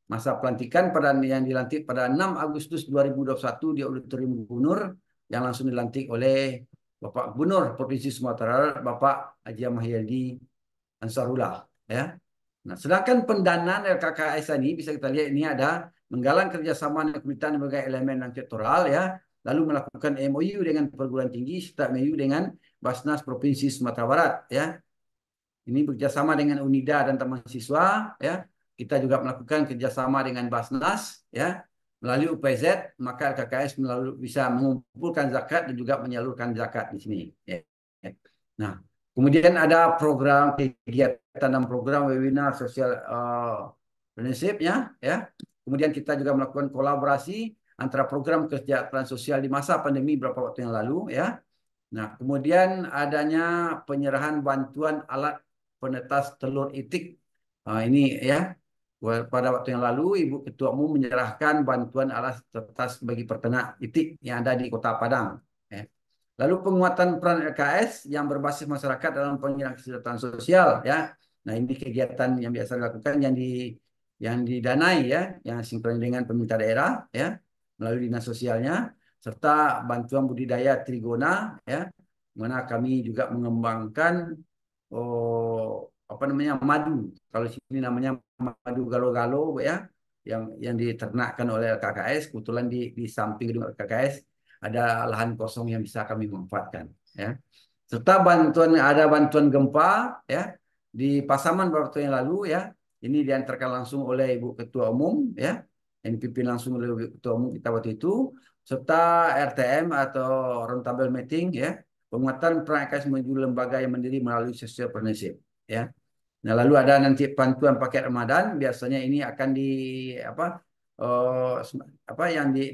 masa pelantikan yang dilantik pada 6 Agustus 2021 di Auditorium Gubernur yang langsung dilantik oleh Bapak Gubernur Provinsi Sumatera Barat, Bapak Haji Mahyildi Ansarullah, ya. Nah, sedangkan pendanaan LKKS ini bisa kita lihat ini ada menggalang kerjasama dengan kemitraan berbagai elemen dan sektoral, ya, lalu melakukan MOU dengan perguruan tinggi serta MOU dengan Basnas Provinsi Sumatera Barat, ya. Ini bekerjasama dengan Unida dan teman siswa, ya. Kita juga melakukan kerjasama dengan Basnas, ya. Melalui UPZ, maka LKKS bisa mengumpulkan zakat dan juga menyalurkan zakat di sini, ya. Nah, kemudian ada program kegiatan dan program webinar sosial leadership, ya. Kemudian kita juga melakukan kolaborasi antara program kesejahteraan sosial di masa pandemi beberapa waktu yang lalu, ya. Nah, kemudian adanya penyerahan bantuan alat penetas telur itik. Ini, ya, pada waktu yang lalu Ibu Ketua Umum menyerahkan bantuan alat penetas bagi peternak itik yang ada di Kota Padang. Lalu penguatan peran LKS yang berbasis masyarakat dalam penyelenggaraan kesejahteraan sosial, ya. Nah, ini kegiatan yang biasa dilakukan yang didanai, ya, yang sinkron dengan pemerintah daerah, ya, melalui dinas sosialnya, serta bantuan budidaya trigona, ya, mana kami juga mengembangkan madu. Kalau sini namanya madu galo-galo, ya, yang diternakkan oleh LKKS. Kebetulan di samping gedung LKKS ada lahan kosong yang bisa kami manfaatkan, ya. Serta ada bantuan gempa, ya, di Pasaman beberapa waktu yang lalu, ya. Ini diantarkan langsung oleh Ibu Ketua Umum, ya, yang dipimpin langsung oleh Ibu Ketua Umum kita waktu itu, serta RTM atau Roundtable Meeting, ya, penguatan peran LKS menuju lembaga yang mandiri melalui social partnership, ya. Nah, lalu ada nanti bantuan paket Ramadan, biasanya ini akan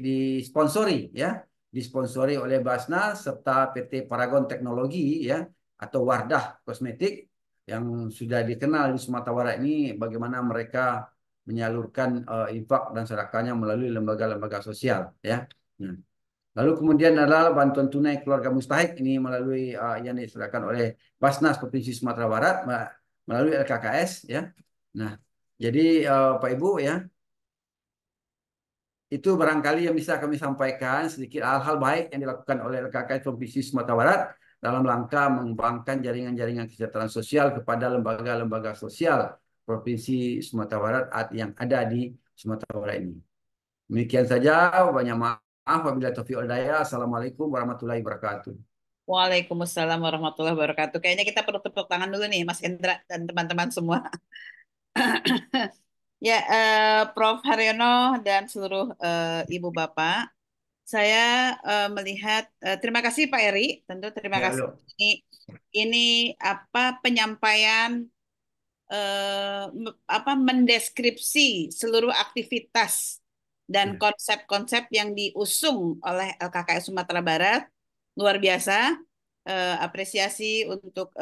disponsori, ya, disponsori oleh Basnas serta PT Paragon Teknologi, ya, atau Wardah Kosmetik yang sudah dikenal di Sumatera Barat ini bagaimana mereka menyalurkan infak dan sedekahnya melalui lembaga-lembaga sosial, ya. Lalu kemudian adalah bantuan tunai keluarga mustahik ini melalui yang disediakan oleh Basnas Provinsi Sumatera Barat melalui LKKS, ya. Nah, jadi Pak Ibu, ya, itu barangkali yang bisa kami sampaikan sedikit hal-hal baik yang dilakukan oleh LKKS Provinsi Sumatera Barat dalam rangka mengembangkan jaringan-jaringan kesejahteraan sosial kepada lembaga-lembaga sosial Provinsi Sumatera Barat yang ada di Sumatera Barat ini. Demikian saja, banyak maaf apabila taufiq wal hidayah. Assalamualaikum warahmatullahi wabarakatuh. Waalaikumsalam warahmatullahi wabarakatuh. Kayaknya kita perlu tepuk tangan dulu nih, Mas Hendra dan teman-teman semua. Ya, Prof. Haryono dan seluruh Ibu Bapak, saya melihat terima kasih Pak Eri, tentu terima Ya, kasih. halo. Ini penyampaian mendeskripsi seluruh aktivitas dan konsep-konsep yang diusung oleh LKKS Sumatera Barat. Luar biasa. Apresiasi untuk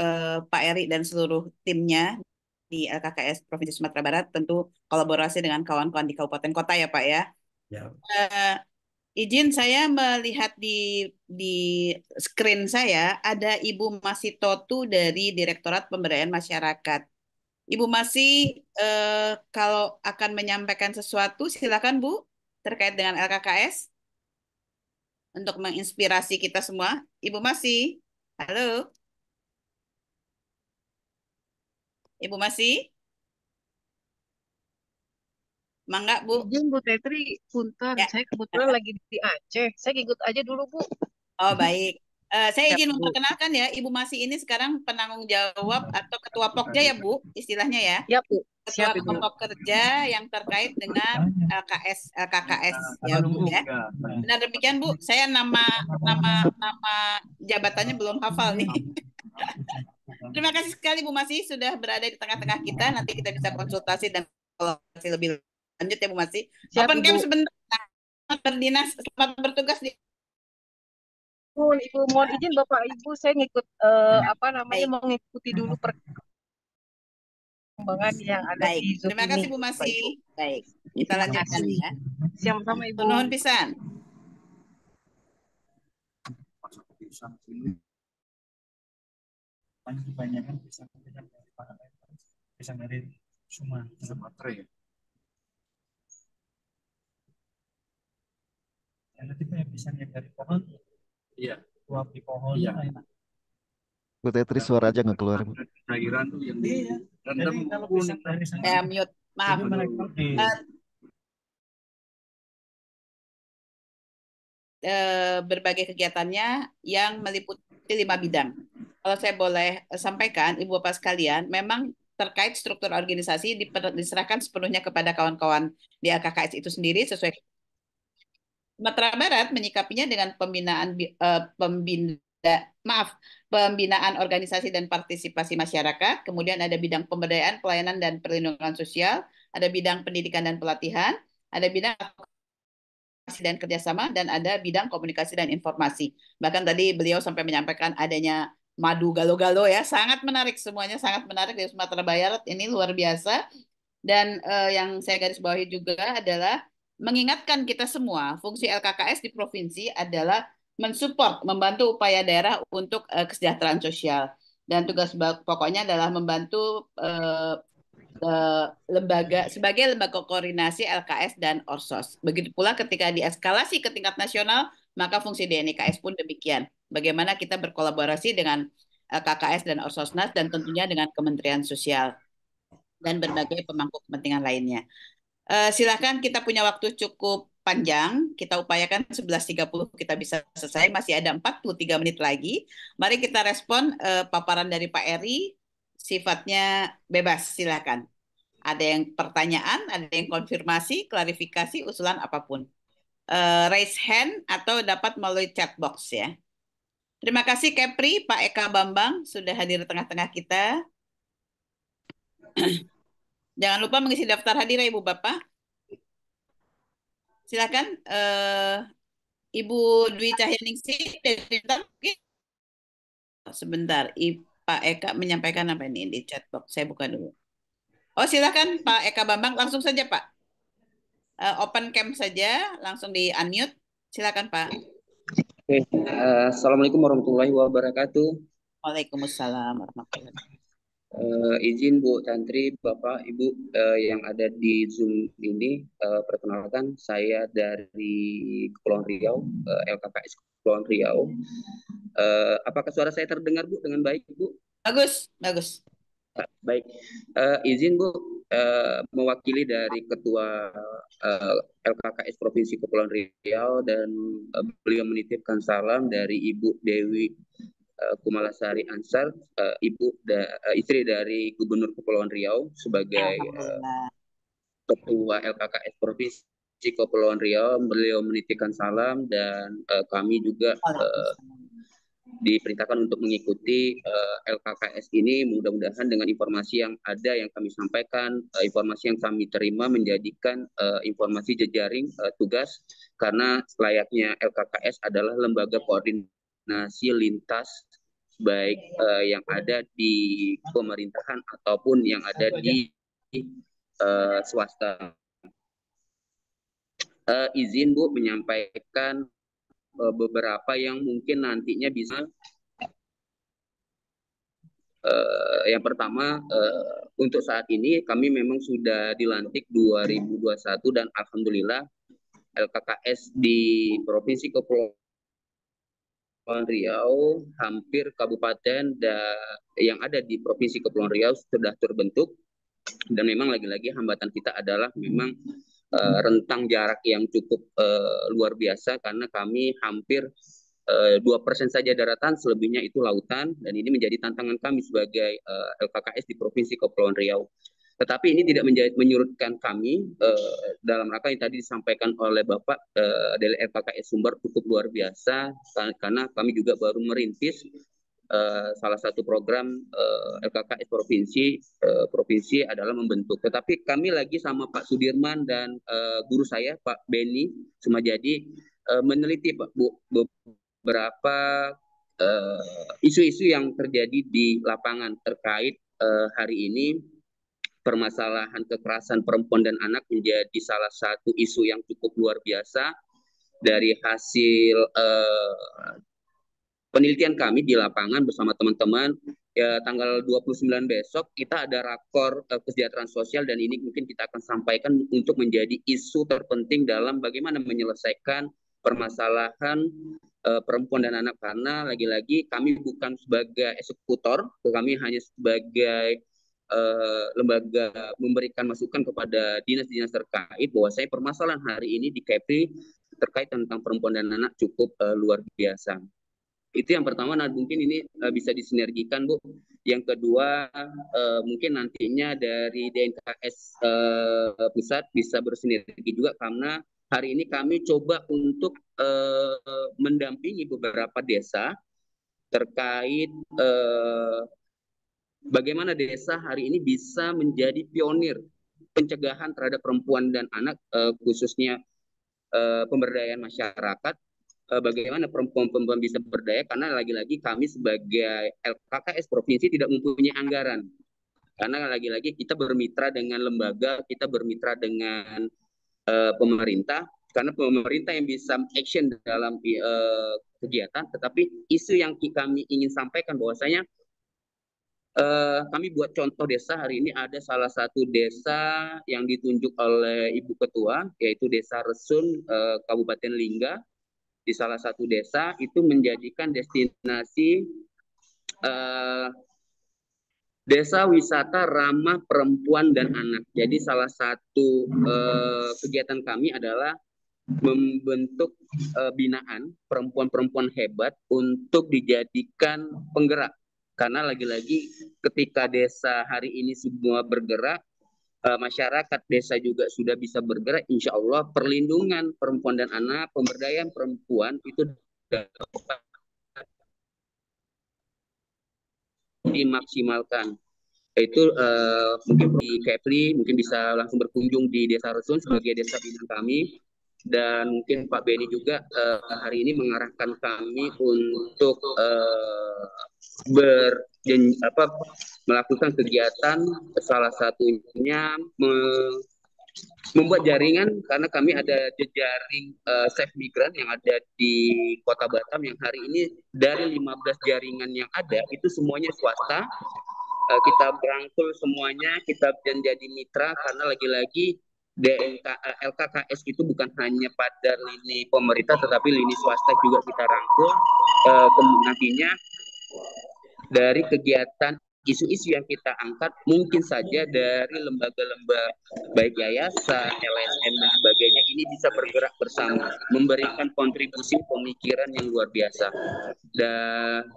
Pak Eri dan seluruh timnya di LKKS Provinsi Sumatera Barat, tentu kolaborasi dengan kawan-kawan di kabupaten kota, ya Pak, ya. Ya. Izin saya melihat di screen saya ada Ibu Masi Totu dari Direktorat Pemberdayaan Masyarakat. Ibu Masi, kalau akan menyampaikan sesuatu, silakan Bu, terkait dengan LKKS untuk menginspirasi kita semua. Ibu Masi, halo. Ibu Masi? Mangga, Bu. Izin Bu Tetri, punten. Ya. Saya kebetulan lagi di Aceh. Saya ikut aja dulu, Bu. Oh, baik. Saya Ya, izin Bu. memperkenalkan ya, Ibu Masi ini sekarang penanggung jawab atau ketua Pokja ya, Bu, istilahnya ya. Ya, Bu. Ketua Siap, Ibu. kelompok kerja yang terkait dengan LKKS ya, Bu, ya. Benar demikian, Bu. Saya nama jabatannya belum hafal nih. Terima kasih sekali Bu Masih sudah berada di tengah-tengah kita. Nanti kita bisa konsultasi dan kolaborasi lebih lanjut ya Bu Masih. Siap, Open camp Ibu. sebentar. Selamat berdinas, selamat bertugas di Ibu mohon izin Bapak Ibu, saya ngikut apa namanya baik. mengikuti dulu perkembangan yang ada Baik. di Zoom Terima ini. kasih Bu Bapak Masih. Ibu. Baik. Kita Terima lanjutkan kasih. ya. Sama-sama Ibu. Nuhun pisan. Kebanyakan pisang dari Sumatera ya. Ada tipe yang pisang yang dari pohon. Iya. Tuap di pohon. Iya. Enak. Bu Tetri suara aja nggak keluar. Cairan tuh yang rendam kalau pisang dari sana. Saya mute. Maaf. Jadi mereka Berbagai kegiatannya yang meliputi 5 bidang. Kalau saya boleh sampaikan, Ibu Bapak sekalian, memang terkait struktur organisasi diserahkan sepenuhnya kepada kawan-kawan di LKKS itu sendiri sesuai. Sumatera Barat menyikapinya dengan pembinaan organisasi dan partisipasi masyarakat, kemudian ada bidang pemberdayaan, pelayanan dan perlindungan sosial, ada bidang pendidikan dan pelatihan, ada bidang dan kerjasama, dan ada bidang komunikasi dan informasi. Bahkan tadi beliau sampai menyampaikan adanya madu galo-galo ya, sangat menarik, semuanya sangat menarik di Sumatera Barat, ini luar biasa. Dan yang saya garis bawahi juga adalah mengingatkan kita semua, fungsi LKKS di provinsi adalah mensupport, membantu upaya daerah untuk kesejahteraan sosial. Dan tugas pokoknya adalah membantu sebagai lembaga koordinasi LKS dan Orsos. Begitu pula ketika dieskalasi ke tingkat nasional, maka fungsi DNIKS pun demikian. Bagaimana kita berkolaborasi dengan LKKS dan Orsosnas dan tentunya dengan Kementerian Sosial dan berbagai pemangku kepentingan lainnya. Silakan, kita punya waktu cukup panjang, kita upayakan 11.30 kita bisa selesai, masih ada 43 menit lagi. Mari kita respon paparan dari Pak Eri, sifatnya bebas, silakan. Ada yang pertanyaan, ada yang konfirmasi, klarifikasi, usulan apapun. Raise hand atau dapat melalui chat box ya. Terima kasih Kepri, Pak Eka Bambang sudah hadir di tengah-tengah kita. Jangan lupa mengisi daftar hadir ya Ibu Bapak. Silakan Ibu Dwi Cahyaningsih dari mungkin. Sebentar, Pak Eka menyampaikan apa ini di chat box. Saya buka dulu. Oh, silakan Pak Eka Bambang, langsung saja Pak. Open cam saja, langsung di unmute. Silakan Pak. Oke, Assalamualaikum warahmatullahi wabarakatuh. Waalaikumsalam warahmatullahi wabarakatuh. Izin Bu Tantri, Bapak, Ibu yang ada di Zoom ini, perkenalkan saya dari Kepulauan Riau, LKKS Kepulauan Riau. Apakah suara saya terdengar Bu dengan baik Bu? Bagus, bagus. Baik, izin Bu mewakili dari Ketua LKKS Provinsi Kepulauan Riau dan beliau menitipkan salam dari Ibu Dewi Kumalasari Ansar, istri dari Gubernur Kepulauan Riau sebagai Ketua LKKS Provinsi Kepulauan Riau. Beliau menitipkan salam dan kami juga diperintahkan untuk mengikuti LKKS ini. Mudah-mudahan dengan informasi yang ada yang kami sampaikan, informasi yang kami terima menjadikan informasi jejaring tugas, karena layaknya LKKS adalah lembaga koordinasi lintas baik yang ada di pemerintahan ataupun yang ada di swasta. Izin Bu menyampaikan beberapa yang mungkin nantinya bisa. Yang pertama, untuk saat ini kami memang sudah dilantik 2021 dan alhamdulillah LKKS di Provinsi Kepulauan Riau hampir kabupaten yang ada di Provinsi Kepulauan Riau sudah terbentuk, dan memang lagi-lagi hambatan kita adalah memang rentang jarak yang cukup luar biasa, karena kami hampir 2% saja daratan, selebihnya itu lautan, dan ini menjadi tantangan kami sebagai LKKS di Provinsi Kepulauan Riau. Tetapi ini tidak menyurutkan kami dalam rangka yang tadi disampaikan oleh Bapak dari LKKS Sumber cukup luar biasa, karena kami juga baru merintis salah satu program LKKS provinsi adalah membentuk. Tetapi kami lagi sama Pak Sudirman dan guru saya Pak Beni Sumajadi meneliti Pak beberapa isu-isu yang terjadi di lapangan terkait hari ini permasalahan kekerasan perempuan dan anak menjadi salah satu isu yang cukup luar biasa. Dari hasil penelitian kami di lapangan bersama teman-teman, ya, tanggal 29 besok kita ada rakor kesejahteraan sosial, dan ini mungkin kita akan sampaikan untuk menjadi isu terpenting dalam bagaimana menyelesaikan permasalahan perempuan dan anak, karena lagi-lagi kami bukan sebagai eksekutor, kami hanya sebagai lembaga memberikan masukan kepada dinas-dinas terkait bahwasanya permasalahan hari ini di Kepri terkait tentang perempuan dan anak cukup luar biasa. Itu yang pertama. Nah, mungkin ini bisa disinergikan, Bu. Yang kedua, mungkin nantinya dari DNKS pusat bisa bersinergi juga, karena hari ini kami coba untuk mendampingi beberapa desa terkait bagaimana desa hari ini bisa menjadi pionir pencegahan terhadap perempuan dan anak, khususnya pemberdayaan masyarakat, bagaimana perempuan-perempuan bisa berdaya, karena lagi-lagi kami sebagai LKKS provinsi tidak mempunyai anggaran, karena lagi-lagi kita bermitra dengan lembaga, kita bermitra dengan pemerintah, karena pemerintah yang bisa action dalam kegiatan, tetapi isu yang kami ingin sampaikan bahwasanya kami buat contoh desa hari ini. Ada salah satu desa yang ditunjuk oleh Ibu Ketua, yaitu Desa Resun, Kabupaten Lingga. Di salah satu desa itu menjadikan destinasi desa wisata ramah perempuan dan anak. Jadi salah satu kegiatan kami adalah membentuk binaan perempuan-perempuan hebat untuk dijadikan penggerak. Karena lagi-lagi ketika desa hari ini semua bergerak, masyarakat desa juga sudah bisa bergerak, insya Allah perlindungan perempuan dan anak, pemberdayaan perempuan itu dapat dimaksimalkan. Itu mungkin di Kepri mungkin bisa langsung berkunjung di Desa Resun sebagai desa binaan kami, dan mungkin Pak Beni juga hari ini mengarahkan kami untuk melakukan kegiatan, salah satunya membuat jaringan, karena kami ada jejaring Safe Migran yang ada di Kota Batam, yang hari ini dari 15 jaringan yang ada itu semuanya swasta. Kita berangkul semuanya, kita menjadi mitra, karena lagi-lagi LKKS itu bukan hanya pada lini pemerintah, tetapi lini swasta juga kita rangkul. Nantinya dari kegiatan isu-isu yang kita angkat, mungkin saja dari lembaga-lembaga baik yayasan, LSM dan sebagainya ini bisa bergerak bersama, memberikan kontribusi pemikiran yang luar biasa. Dan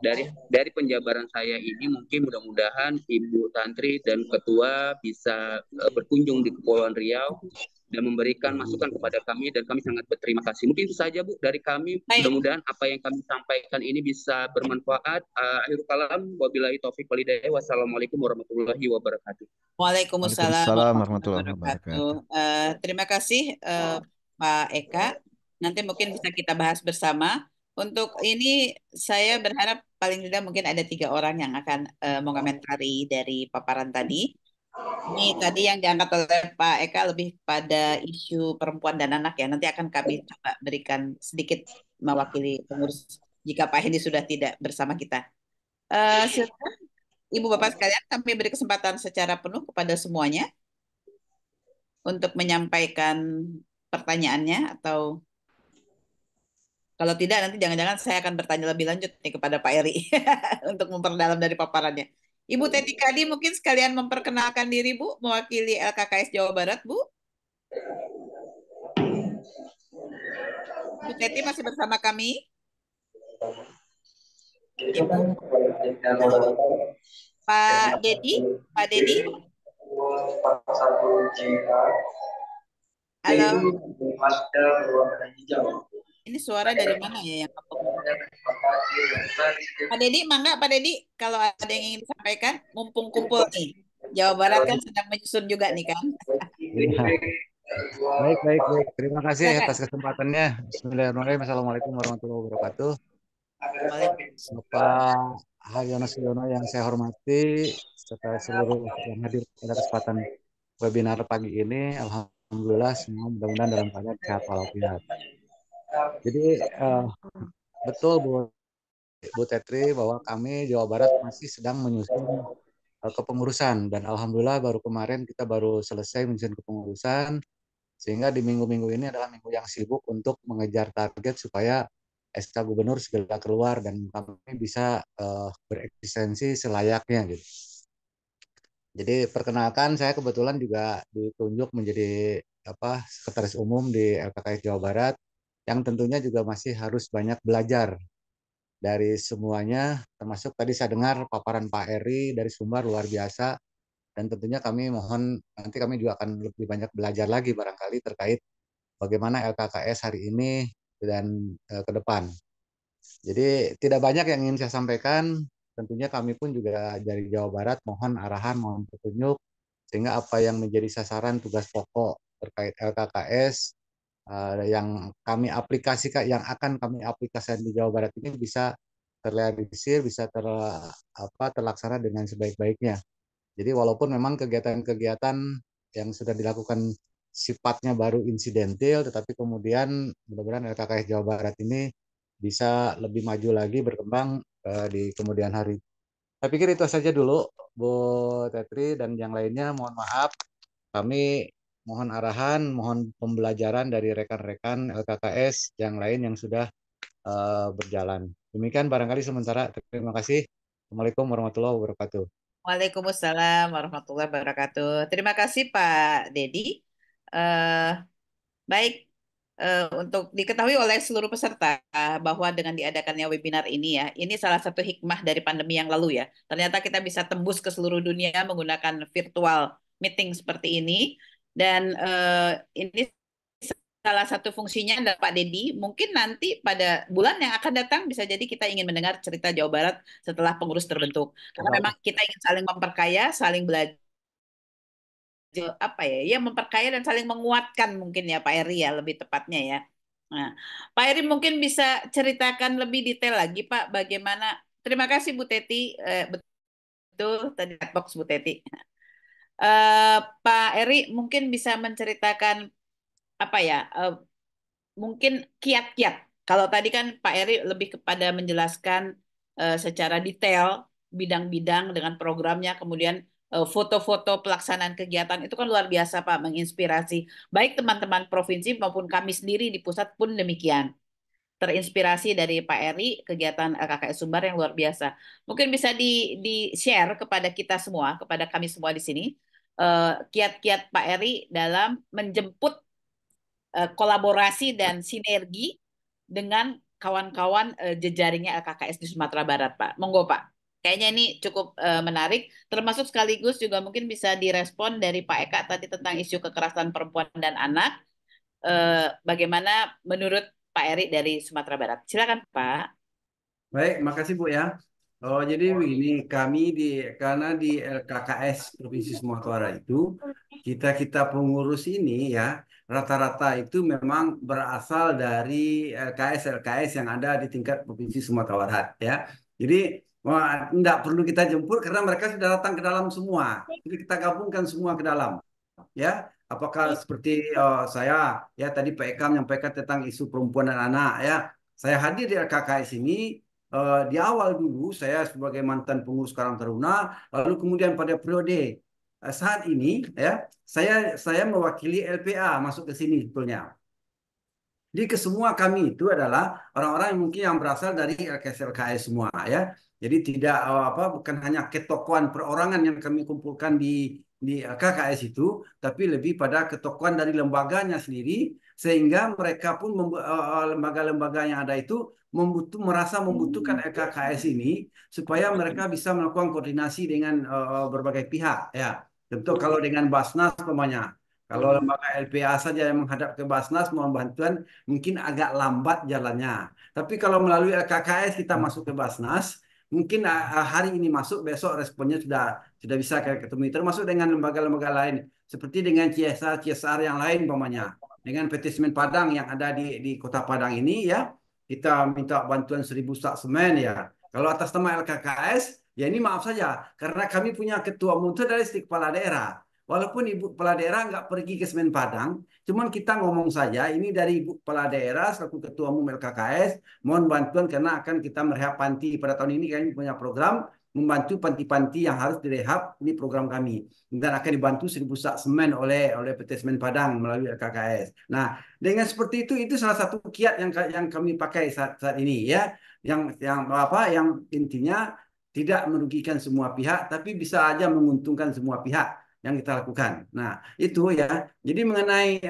dari penjabaran saya ini mungkin mudah-mudahan Ibu Tantri dan Ketua bisa berkunjung di Kepulauan Riau dan memberikan masukan kepada kami, dan kami sangat berterima kasih. Mungkin itu saja, Bu, dari kami. Mudah-mudahan apa yang kami sampaikan ini bisa bermanfaat. Akhirul kalam, wabillahi taufiq wal hidayah. Wassalamualaikum warahmatullahi wabarakatuh. Waalaikumsalam Waalaikumsalam warahmatullahi warahmatullahi wabarakatuh. wabarakatuh. Terima kasih Pak Eka. Nanti mungkin bisa kita bahas bersama. Untuk ini saya berharap paling tidak mungkin ada 3 orang yang akan mengomentari dari paparan tadi. Ini tadi yang diangkat oleh Pak Eka lebih pada isu perempuan dan anak ya. Nanti akan kami coba berikan sedikit mewakili pengurus jika Pak Hendi sudah tidak bersama kita. Silakan Ibu Bapak sekalian, kami beri kesempatan secara penuh kepada semuanya untuk menyampaikan pertanyaannya, atau kalau tidak nanti jangan-jangan saya akan bertanya lebih lanjut nih kepada Pak Eri untuk memperdalam dari paparannya. Ibu Teti Kadi mungkin sekalian memperkenalkan diri, Bu, mewakili LKKS Jawa Barat, Bu. Bu Teti masih bersama kami? Ibu. Pak Dedi? Pak Dedi? Halo. Ini suara dari mana ya yang ngomong? Pak Dedi, mangga Pak Dedi, kalau ada yang ingin disampaikan, mumpung kumpul nih. Jawa Barat kan sedang menyusun juga nih kan. Baik, baik, baik. Terima kasih Silakan. atas kesempatannya. Bismillahirrahmanirrahim. Assalamualaikum warahmatullahi wabarakatuh. Bapak Haryono Siono yang saya hormati, serta seluruh yang hadir pada kesempatan webinar pagi ini, alhamdulillah semua mudah-mudahan dalam keadaan sehat walafiat. Jadi betul Bu Tetri bahwa kami Jawa Barat masih sedang menyusun kepengurusan, dan alhamdulillah baru kemarin kita baru selesai menyusun kepengurusan, sehingga di minggu-minggu ini adalah minggu yang sibuk untuk mengejar target supaya SK Gubernur segera keluar dan kami bisa bereksistensi selayaknya gitu. Jadi perkenalkan, saya kebetulan juga ditunjuk menjadi Sekretaris Umum di LKKS Jawa Barat, yang tentunya juga masih harus banyak belajar dari semuanya, termasuk tadi saya dengar paparan Pak Eri dari Sumbar luar biasa, dan tentunya kami mohon nanti kami juga akan lebih banyak belajar lagi barangkali terkait bagaimana LKKS hari ini dan ke depan. Jadi tidak banyak yang ingin saya sampaikan, tentunya kami pun juga dari Jawa Barat mohon arahan, mohon petunjuk, sehingga apa yang menjadi sasaran tugas pokok terkait LKKS yang kami aplikasikan, yang akan kami aplikasikan di Jawa Barat ini bisa terrealisir, bisa terlaksana dengan sebaik-baiknya. Jadi walaupun memang kegiatan-kegiatan yang sudah dilakukan sifatnya baru insidentil, tetapi kemudian mudah-mudahan LKKS Jawa Barat ini bisa lebih maju lagi, berkembang di kemudian hari. Saya pikir itu saja dulu, Bu Tetri dan yang lainnya. Mohon maaf, kami mohon arahan, mohon pembelajaran dari rekan-rekan LKKS yang lain yang sudah berjalan. Demikian barangkali sementara. Terima kasih. Assalamualaikum warahmatullahi wabarakatuh. Waalaikumsalam warahmatullahi wabarakatuh. Terima kasih Pak Dedi. Baik, untuk diketahui oleh seluruh peserta bahwa dengan diadakannya webinar ini ya, ini salah satu hikmah dari pandemi yang lalu ya. Ternyata kita bisa tembus ke seluruh dunia menggunakan virtual meeting seperti ini. Dan ini salah satu fungsinya adalah Pak Dedi, mungkin nanti pada bulan yang akan datang bisa jadi kita ingin mendengar cerita Jawa Barat setelah pengurus terbentuk. Karena memang kita ingin saling memperkaya, saling belajar, memperkaya dan saling menguatkan mungkin ya Pak Eri ya, lebih tepatnya ya. Nah, Pak Eri mungkin bisa ceritakan lebih detail lagi Pak, bagaimana. Terima kasih Bu Teti, betul tadi box Bu Teti. Pak Eri mungkin bisa menceritakan mungkin kiat-kiat. Kalau tadi kan Pak Eri lebih kepada menjelaskan secara detail bidang-bidang dengan programnya, kemudian foto-foto pelaksanaan kegiatan itu kan luar biasa Pak, menginspirasi. Baik teman-teman provinsi maupun kami sendiri di pusat pun demikian. Terinspirasi dari Pak Eri, kegiatan KKS Sumbar yang luar biasa. Mungkin bisa di-share kepada kita semua, kepada kami semua di sini, kiat-kiat Pak Eri dalam menjemput kolaborasi dan sinergi dengan kawan-kawan jejaringnya LKKS di Sumatera Barat, Pak. Monggo, Pak. Kayaknya ini cukup menarik, termasuk sekaligus juga mungkin bisa direspon dari Pak Eka tadi tentang isu kekerasan perempuan dan anak. Bagaimana menurut Pak Eri dari Sumatera Barat? Silakan, Pak. Baik, makasih Bu ya. Oh, jadi begini, karena di LKKS Provinsi Sumatera itu kita pengurus ini ya rata-rata itu memang berasal dari LKS yang ada di tingkat Provinsi Sumatera Barat ya. Jadi tidak perlu kita jemput karena mereka sudah datang ke dalam semua. Jadi kita gabungkan semua ke dalam ya. Apakah seperti saya ya tadi Pak Eka menyampaikan tentang isu perempuan dan anak ya. Saya hadir di LKKS ini. Di awal dulu saya sebagai mantan pengurus Karang Taruna, lalu kemudian pada periode saat ini ya saya mewakili LPA masuk ke sini sebetulnya. Jadi kesemua kami itu adalah orang-orang yang mungkin yang berasal dari LKS semua ya. Jadi tidak bukan hanya ketokohan perorangan yang kami kumpulkan di LKKS itu, tapi lebih pada ketokohan dari lembaganya sendiri, sehingga mereka pun lembaga-lembaga yang ada itu merasa membutuhkan LKKS ini supaya mereka bisa melakukan koordinasi dengan berbagai pihak ya. Tentu kalau dengan Basnas umpamanya Kalau lembaga LPA saja yang menghadap ke Basnas mohon bantuan, mungkin agak lambat jalannya. Tapi kalau melalui LKKS kita masuk ke Basnas, mungkin hari ini masuk, besok responnya sudah bisa ketemu. Termasuk dengan lembaga-lembaga lain, seperti dengan CSR yang lain, umpamanya dengan PT Semen Padang yang ada di Kota Padang ini ya, kita minta bantuan 1.000 sak semen ya. Kalau atas nama LKKS, ya ini maaf saja, karena kami punya ketua umum itu dari kepala daerah. Walaupun Ibu Kepala Daerah nggak pergi ke Semen Padang, cuman kita ngomong saja, ini dari Ibu Kepala Daerah selaku Ketua Umum LKKS, mohon bantuan karena akan kita merehab panti. Pada tahun ini kami punya program membantu panti-panti yang harus direhab, ini program kami. Dan akan dibantu 1.000 sak semen oleh PT Semen Padang melalui LKKS. Nah, dengan seperti itu salah satu kiat yang kami pakai saat ini ya, yang intinya tidak merugikan semua pihak, tapi bisa aja menguntungkan semua pihak yang kita lakukan. Nah, itu ya. Jadi mengenai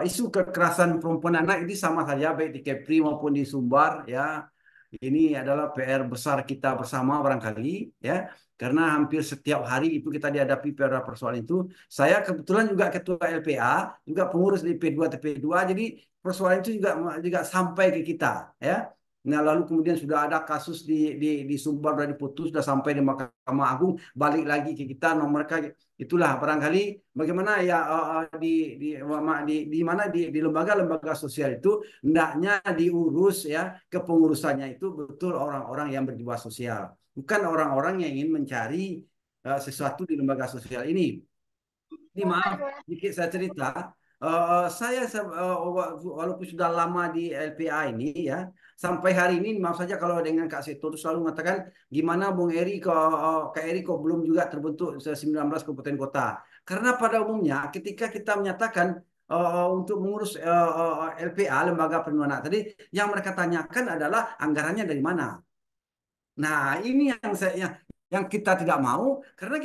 isu kekerasan perempuan anak ini sama saja baik di Kepri maupun di Sumbar ya. Ini adalah PR besar kita bersama barangkali ya. Karena hampir setiap hari itu kita dihadapi pada persoalan itu. Saya kebetulan juga ketua LPA, juga pengurus di P2 TP2, jadi persoalan itu juga sampai ke kita ya. Nah, lalu kemudian sudah ada kasus di Sumbar sudah diputus, sudah sampai di Mahkamah Agung, balik lagi ke kita, nomor mereka itulah barangkali bagaimana ya di mana di lembaga-lembaga sosial itu hendaknya diurus ya, kepengurusannya itu betul orang-orang yang berjiwa sosial, bukan orang-orang yang ingin mencari sesuatu di lembaga sosial ini. Ini maaf, sedikit saya cerita. Saya walaupun sudah lama di LPA ini ya, sampai hari ini maaf saja kalau dengan Kak Seto itu selalu mengatakan gimana Bung Eri Kak Eri kok belum juga terbentuk 19 kabupaten kota. Karena pada umumnya ketika kita menyatakan untuk mengurus LPA lembaga perlindungan anak tadi, yang mereka tanyakan adalah anggarannya dari mana. Nah, ini yang kita tidak mau, karena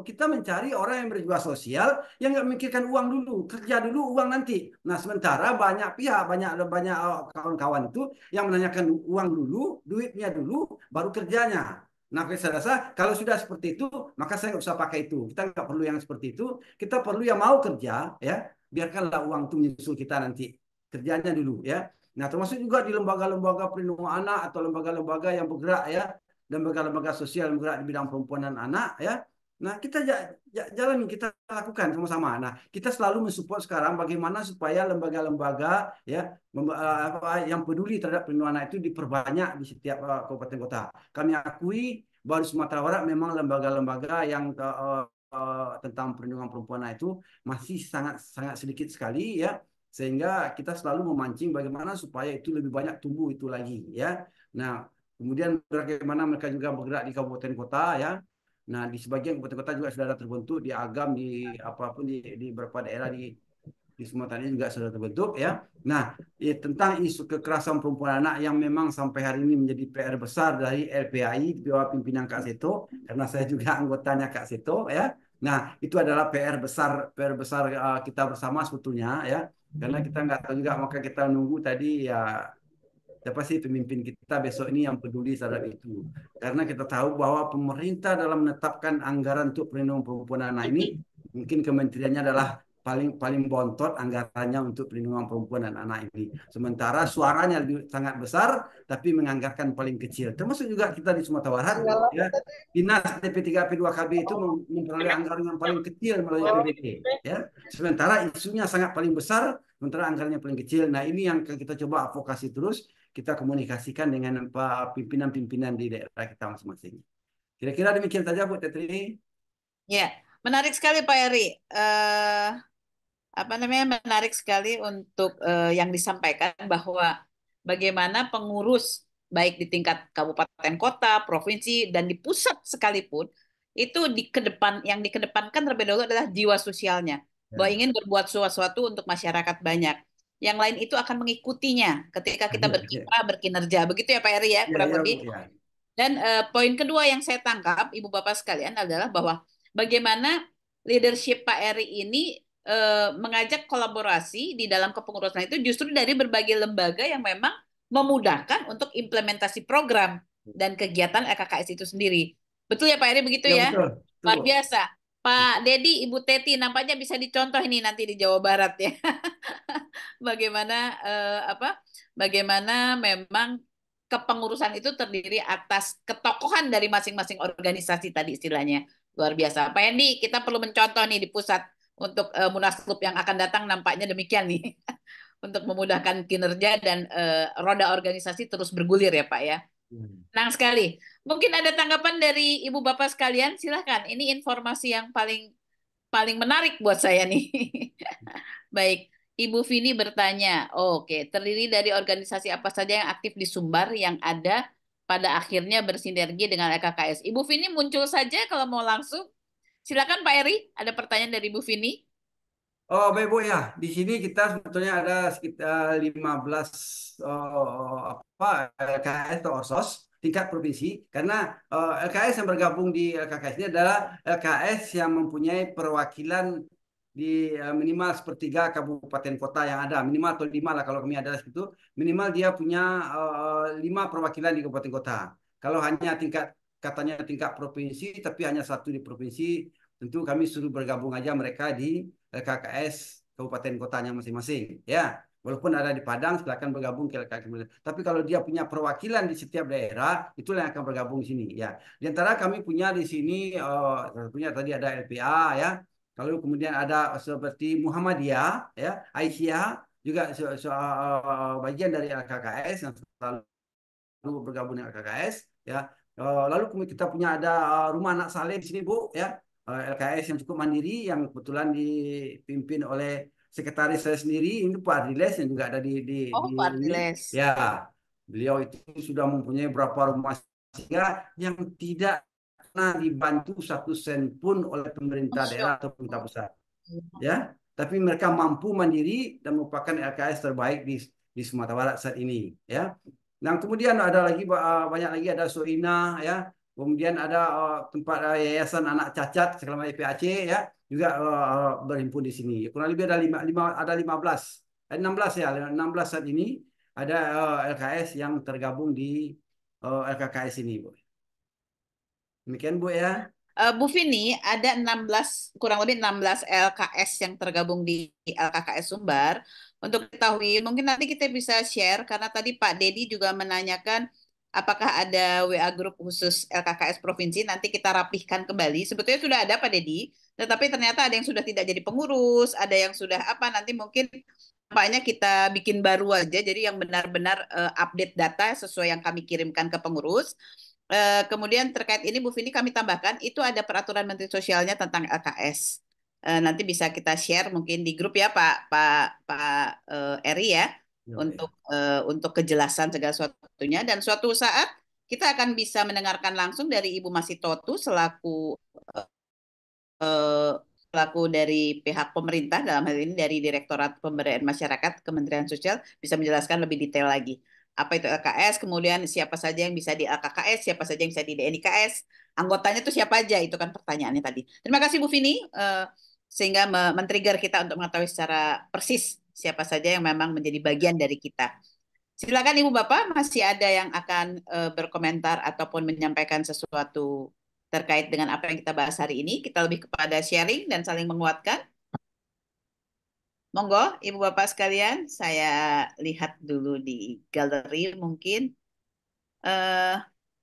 kita mencari orang yang berjiwa sosial yang nggak memikirkan uang dulu, kerja dulu, uang nanti. Nah, sementara banyak pihak, banyak kawan-kawan itu yang menanyakan uang dulu, duitnya dulu, baru kerjanya. Nah, saya rasa kalau sudah seperti itu, maka saya nggak usah pakai itu. Kita nggak perlu yang seperti itu. Kita perlu yang mau kerja, ya. Biarkanlah uang itu menyusul kita nanti. Kerjanya dulu, ya. Nah, termasuk juga di lembaga-lembaga perlindungan anak atau lembaga-lembaga yang bergerak, ya. Lembaga-lembaga sosial yang bergerak di bidang perempuan dan anak, ya. Nah, kita jalan kita lakukan sama-sama. Nah, kita selalu mensupport sekarang bagaimana supaya lembaga-lembaga ya yang peduli terhadap perlindungan anak itu diperbanyak di setiap kabupaten kota. Kami akui bahwa di Sumatera Barat memang lembaga-lembaga yang tentang perlindungan perempuan anak itu masih sangat sangat sedikit sekali ya. Sehingga kita selalu memancing bagaimana supaya itu lebih banyak tumbuh itu lagi ya. Nah, kemudian bagaimana mereka juga bergerak di kabupaten kota ya. Nah, di sebagian kabupaten kota juga sudah ada terbentuk, di Agam, di apapun di beberapa daerah di Sumatera ini juga sudah terbentuk ya. Nah, tentang isu kekerasan perempuan anak yang memang sampai hari ini menjadi PR besar dari LPAI di bawah pimpinan Kak Seto, karena saya juga anggotanya Kak Seto ya. Nah, itu adalah PR besar kita bersama sebetulnya ya. Karena kita nggak tahu juga, maka kita nunggu tadi ya siapa sih pemimpin kita besok ini yang peduli terhadap itu. Karena kita tahu bahwa pemerintah dalam menetapkan anggaran untuk perlindungan perempuan anak ini, mungkin kementeriannya adalah paling bontot anggarannya untuk perlindungan perempuan dan anak ini. Sementara suaranya sangat besar, tapi menganggarkan paling kecil. Termasuk juga kita di Sumatera Barat, ya, Dinas TP3 P2KB itu memperoleh anggaran yang paling kecil melalui APBD. Ya. Sementara isunya sangat paling besar, sementara anggarannya paling kecil. Nah, ini yang kita coba advokasi terus, kita komunikasikan dengan pimpinan-pimpinan di daerah kita masing-masing. Kira-kira demikian saja Bu Tetri. Ya, menarik sekali Pak Eri. Menarik sekali untuk yang disampaikan bahwa bagaimana pengurus baik di tingkat kabupaten kota, provinsi dan di pusat sekalipun itu yang dikedepankan terlebih dahulu adalah jiwa sosialnya. Bahwa ingin berbuat sesuatu untuk masyarakat banyak. Yang lain itu akan mengikutinya ketika kita berkiprah, berkinerja. Begitu ya Pak Eri ya, kurang lebih. Dan poin kedua yang saya tangkap, Ibu Bapak sekalian, adalah bahwa bagaimana leadership Pak Eri ini mengajak kolaborasi di dalam kepengurusan itu justru dari berbagai lembaga yang memang memudahkan untuk implementasi program dan kegiatan LKKS itu sendiri. Betul ya Pak Eri, begitu ya? Betul. Luar biasa. Pak Dedi, Ibu Teti, nampaknya bisa dicontoh ini nanti di Jawa Barat ya. Bagaimana bagaimana memang kepengurusan itu terdiri atas ketokohan dari masing-masing organisasi tadi istilahnya. Luar biasa. Pak Hendi, kita perlu mencontoh nih di pusat untuk Munaslup yang akan datang nampaknya demikian nih. Untuk memudahkan kinerja dan roda organisasi terus bergulir ya Pak ya. Senang sekali. Mungkin ada tanggapan dari Ibu Bapak sekalian, silahkan. Ini informasi yang paling paling menarik buat saya nih. Baik, Ibu Vini bertanya, oke, terdiri dari organisasi apa saja yang aktif di Sumbar yang ada pada akhirnya bersinergi dengan LKKS. Ibu Vini muncul saja kalau mau langsung. Silakan Pak Eri, ada pertanyaan dari Ibu Vini. Oh, baik Bu ya. Di sini kita sebetulnya ada sekitar 15 LKS atau ORSOS tingkat provinsi karena LKS yang bergabung di LKKS ini adalah LKS yang mempunyai perwakilan di minimal sepertiga kabupaten kota yang ada, minimal atau 5 lah kalau kami ada situ, minimal dia punya 5 perwakilan di kabupaten kota. Kalau hanya katanya tingkat provinsi tapi hanya satu di provinsi, tentu kami suruh bergabung aja mereka di LKKS kabupaten kotanya masing-masing ya. Walaupun ada di Padang, silakan bergabung ke LKKS. Tapi kalau dia punya perwakilan di setiap daerah, itulah yang akan bergabung di sini ya. Di antara kami punya di sini punya tadi ada LPA ya. Lalu kemudian ada seperti Muhammadiyah ya, Aisyah juga bagian dari LKKS yang selalu bergabung dengan LKKS ya. Lalu kemudian kita punya ada Rumah Anak Saleh di sini Bu ya. LKS yang cukup mandiri yang kebetulan dipimpin oleh sekretaris saya sendiri ini Pak Ardiles yang juga ada di Pak Ardiles. Ya, beliau itu sudah mempunyai beberapa rumah singgah yang tidak pernah dibantu 1 sen pun oleh pemerintah daerah atau pemerintah pusat. Ya, tapi mereka mampu mandiri dan merupakan LKS terbaik di Sumatera Barat saat ini ya. Dan kemudian ada lagi banyak lagi ada Soina ya. Kemudian ada tempat Yayasan Anak Cacat selama IPAC ya juga berhimpun di sini. Kurang lebih ada 16 ya, 16 saat ini ada LKS yang tergabung di LKKS ini, Bu. Demikian Bu ya. Bu Vini, ada 16, kurang lebih 16 LKS yang tergabung di LKKS Sumbar. Untuk ketahui, mungkin nanti kita bisa share, karena tadi Pak Dedi juga menanyakan apakah ada WA grup khusus LKKS Provinsi, nanti kita rapihkan kembali. Sebetulnya sudah ada Pak Dedi, tetapi ternyata ada yang sudah tidak jadi pengurus, ada yang sudah apa, nanti mungkin nampaknya kita bikin baru aja, jadi yang benar-benar update data sesuai yang kami kirimkan ke pengurus. Kemudian terkait ini Bu Vini kami tambahkan itu ada peraturan Menteri Sosialnya tentang LKS. Nanti bisa kita share mungkin di grup ya Pak Eri ya untuk kejelasan segala sesuatunya dan suatu saat kita akan bisa mendengarkan langsung dari Ibu Masitotu selaku dari pihak pemerintah dalam hal ini dari Direktorat Pemberdayaan Masyarakat Kementerian Sosial bisa menjelaskan lebih detail lagi. Apa itu LKS, kemudian siapa saja yang bisa di LKKS, siapa saja yang bisa di DNIKS, anggotanya itu siapa aja, itu kan pertanyaannya tadi. Terima kasih Bu Vini, sehingga men-trigger kita untuk mengetahui secara persis siapa saja yang memang menjadi bagian dari kita. Silakan Ibu Bapak, masih ada yang akan berkomentar ataupun menyampaikan sesuatu terkait dengan apa yang kita bahas hari ini. Kita lebih kepada sharing dan saling menguatkan. Monggo, Ibu Bapak sekalian, saya lihat dulu di galeri mungkin.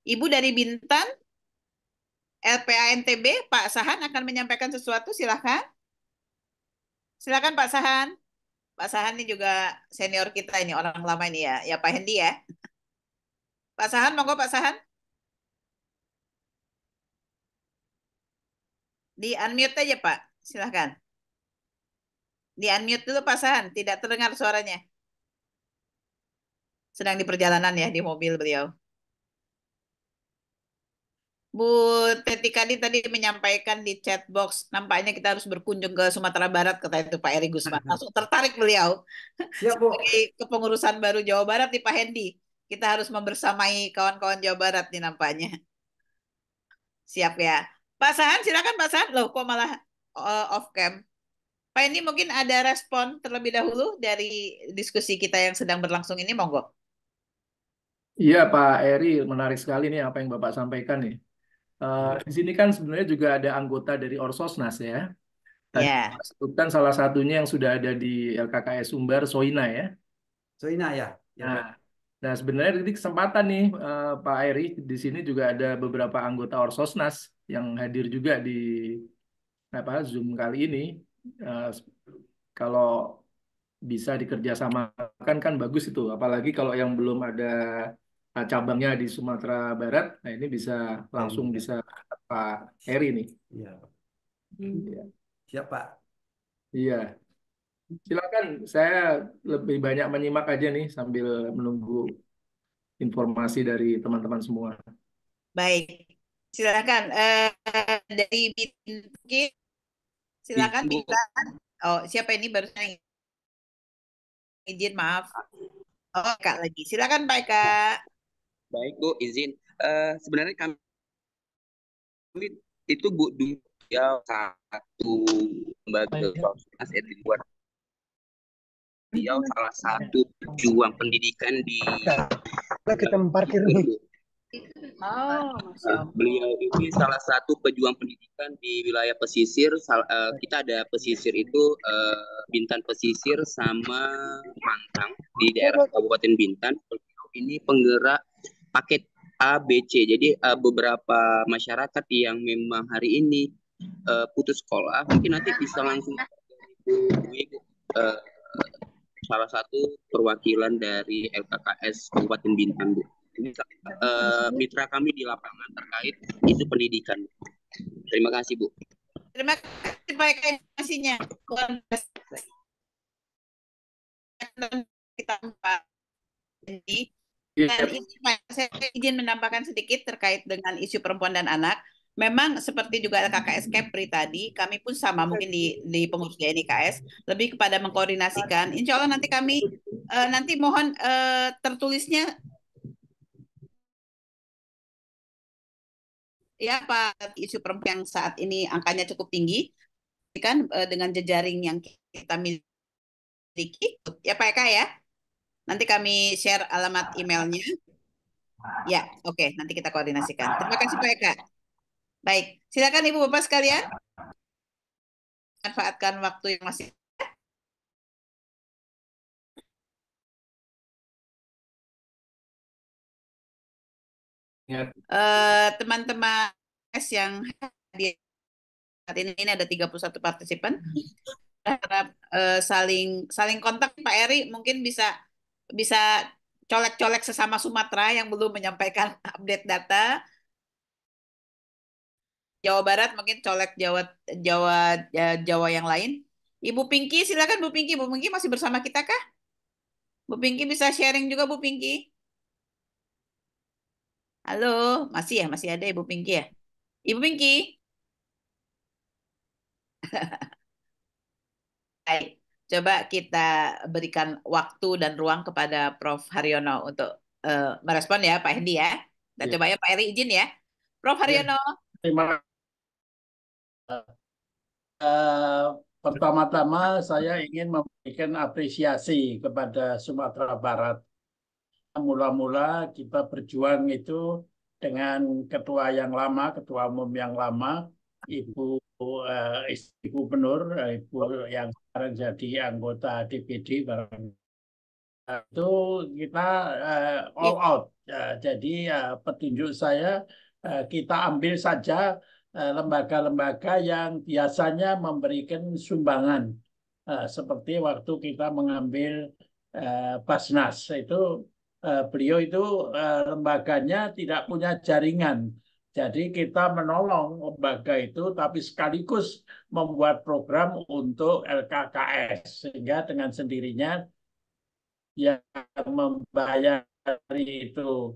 Ibu dari Bintan, LPA NTB, Pak Sahan akan menyampaikan sesuatu, silakan. Silakan Pak Sahan. Pak Sahan ini juga senior kita ini, orang lama ini ya, ya Pak Hendi ya. Pak Sahan, monggo Pak Sahan. Di unmute aja Pak, silakan. Di unmute dulu Pak Sahan, tidak terdengar suaranya. Sedang di perjalanan ya, di mobil beliau. Bu Teti Kadi tadi menyampaikan di chat box, nampaknya kita harus berkunjung ke Sumatera Barat, kata itu Pak Eri Gusman. Langsung tertarik beliau. Siap, Bu. Sebagai kepengurusan baru Jawa Barat nih Pak Hendi. Kita harus membersamai kawan-kawan Jawa Barat nih nampaknya. Siap ya. Pak Sahan, silakan Pak Sahan. Loh, kok malah off cam? Pak Hendi mungkin ada respon terlebih dahulu dari diskusi kita yang sedang berlangsung ini, monggo. Iya Pak Eri, menarik sekali nih apa yang Bapak sampaikan nih. Di sini kan sebenarnya juga ada anggota dari Orsosnas ya. Tadi Ya, Pak sebutkan salah satunya yang sudah ada di LKKS Sumber, Soina ya. Soina ya. Ya, Nah, Pak. nah sebenarnya ini kesempatan nih Pak Eri, di sini juga ada beberapa anggota Orsosnas yang hadir juga di Zoom kali ini. Eh, Kalau bisa dikerjasamakan kan bagus itu, apalagi kalau yang belum ada cabangnya di Sumatera Barat. Nah ini bisa langsung Eri. bisa Pak Eri nih. Iya, Pak. Iya. Siap, Pak. Iya. Silakan, saya lebih banyak menyimak aja nih sambil menunggu informasi dari teman-teman semua. baik. Silakan dari Binki, silakan Bu. bisa. Oh, siapa ini barusan yang izin, maaf. Oh, Kak lagi. Silakan Pak Kak. Baik Bu, izin. Sebenarnya kami itu Bu dulu ya satu lembaga Orsosnas di luar. Beliau salah satu pejuang pendidikan di Kita parkir nih. Oh, Masya Allah. beliau ini salah satu pejuang pendidikan di wilayah pesisir. Kita ada pesisir itu Bintan pesisir sama Mantang di daerah Kabupaten Bintan. Beliau ini penggerak paket A, B, C. Jadi beberapa masyarakat yang memang hari ini putus sekolah, mungkin nanti bisa langsung Ibu, salah satu perwakilan dari LKKS Kabupaten Bintan, Bu. Ini mitra kami di lapangan terkait isu pendidikan. Terima kasih, Bu. Terima kasih Pak Eka informasinya. Kita Pak. Jadi, dan ini saya izin menambahkan sedikit terkait dengan isu perempuan dan anak. Memang seperti juga LKKS Kepri tadi, kami pun sama mungkin di pengurus GNIKS lebih kepada mengkoordinasikan. Insya Allah nanti kami nanti mohon tertulisnya ya Pak, isu perempuan yang saat ini angkanya cukup tinggi kan dengan jejaring yang kita miliki ya Pak Eka ya. Nanti kami share alamat emailnya. Ya, oke, nanti kita koordinasikan. Terima kasih Pak Eka. Baik, silakan Ibu Bapak sekalian. Manfaatkan waktu yang masih teman-teman yang hadir saat ini ada 31 partisipan. Harap saling kontak Pak Eri, mungkin bisa colek-colek sesama Sumatera yang belum menyampaikan update data. Jawa Barat mungkin colek Jawa yang lain. Ibu Pinky, silakan Bu Pinky. Bu Pinky masih bersama kita kah? Bu Pinky bisa sharing juga Bu Pinky. Halo, masih ada Ibu Pinky ya? Ibu Pinky. Baik, coba kita berikan waktu dan ruang kepada Prof. Haryono untuk merespon ya Pak Hendi ya. Dan coba ya Pak Eri izin ya. Prof. Haryono. Terima kasih. Pertama-tama saya ingin memberikan apresiasi kepada Sumatera Barat. Mula-mula kita berjuang itu dengan ketua yang lama, ketua umum yang lama, Ibu istri Gubernur, Ibu yang sekarang jadi anggota DPD barang. Itu kita all out. Jadi petunjuk saya kita ambil saja lembaga-lembaga yang biasanya memberikan sumbangan seperti waktu kita mengambil Basnas itu beliau itu lembaganya tidak punya jaringan. Jadi kita menolong lembaga itu tapi sekaligus membuat program untuk LKKS sehingga dengan sendirinya yang membayari itu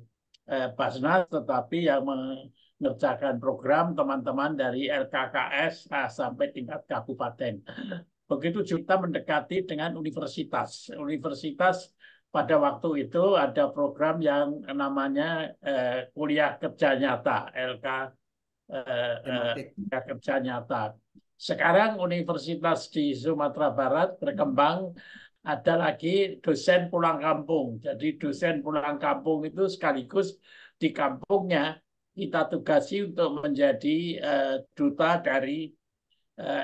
Basnas, tetapi yang mengerjakan program teman-teman dari LKKS sampai tingkat kabupaten. Begitu juga mendekati dengan universitas. Universitas pada waktu itu ada program yang namanya kuliah kerja nyata, kerja nyata. Sekarang universitas di Sumatera Barat berkembang, ada lagi dosen pulang kampung. Jadi dosen pulang kampung itu sekaligus di kampungnya kita tugasi untuk menjadi duta dari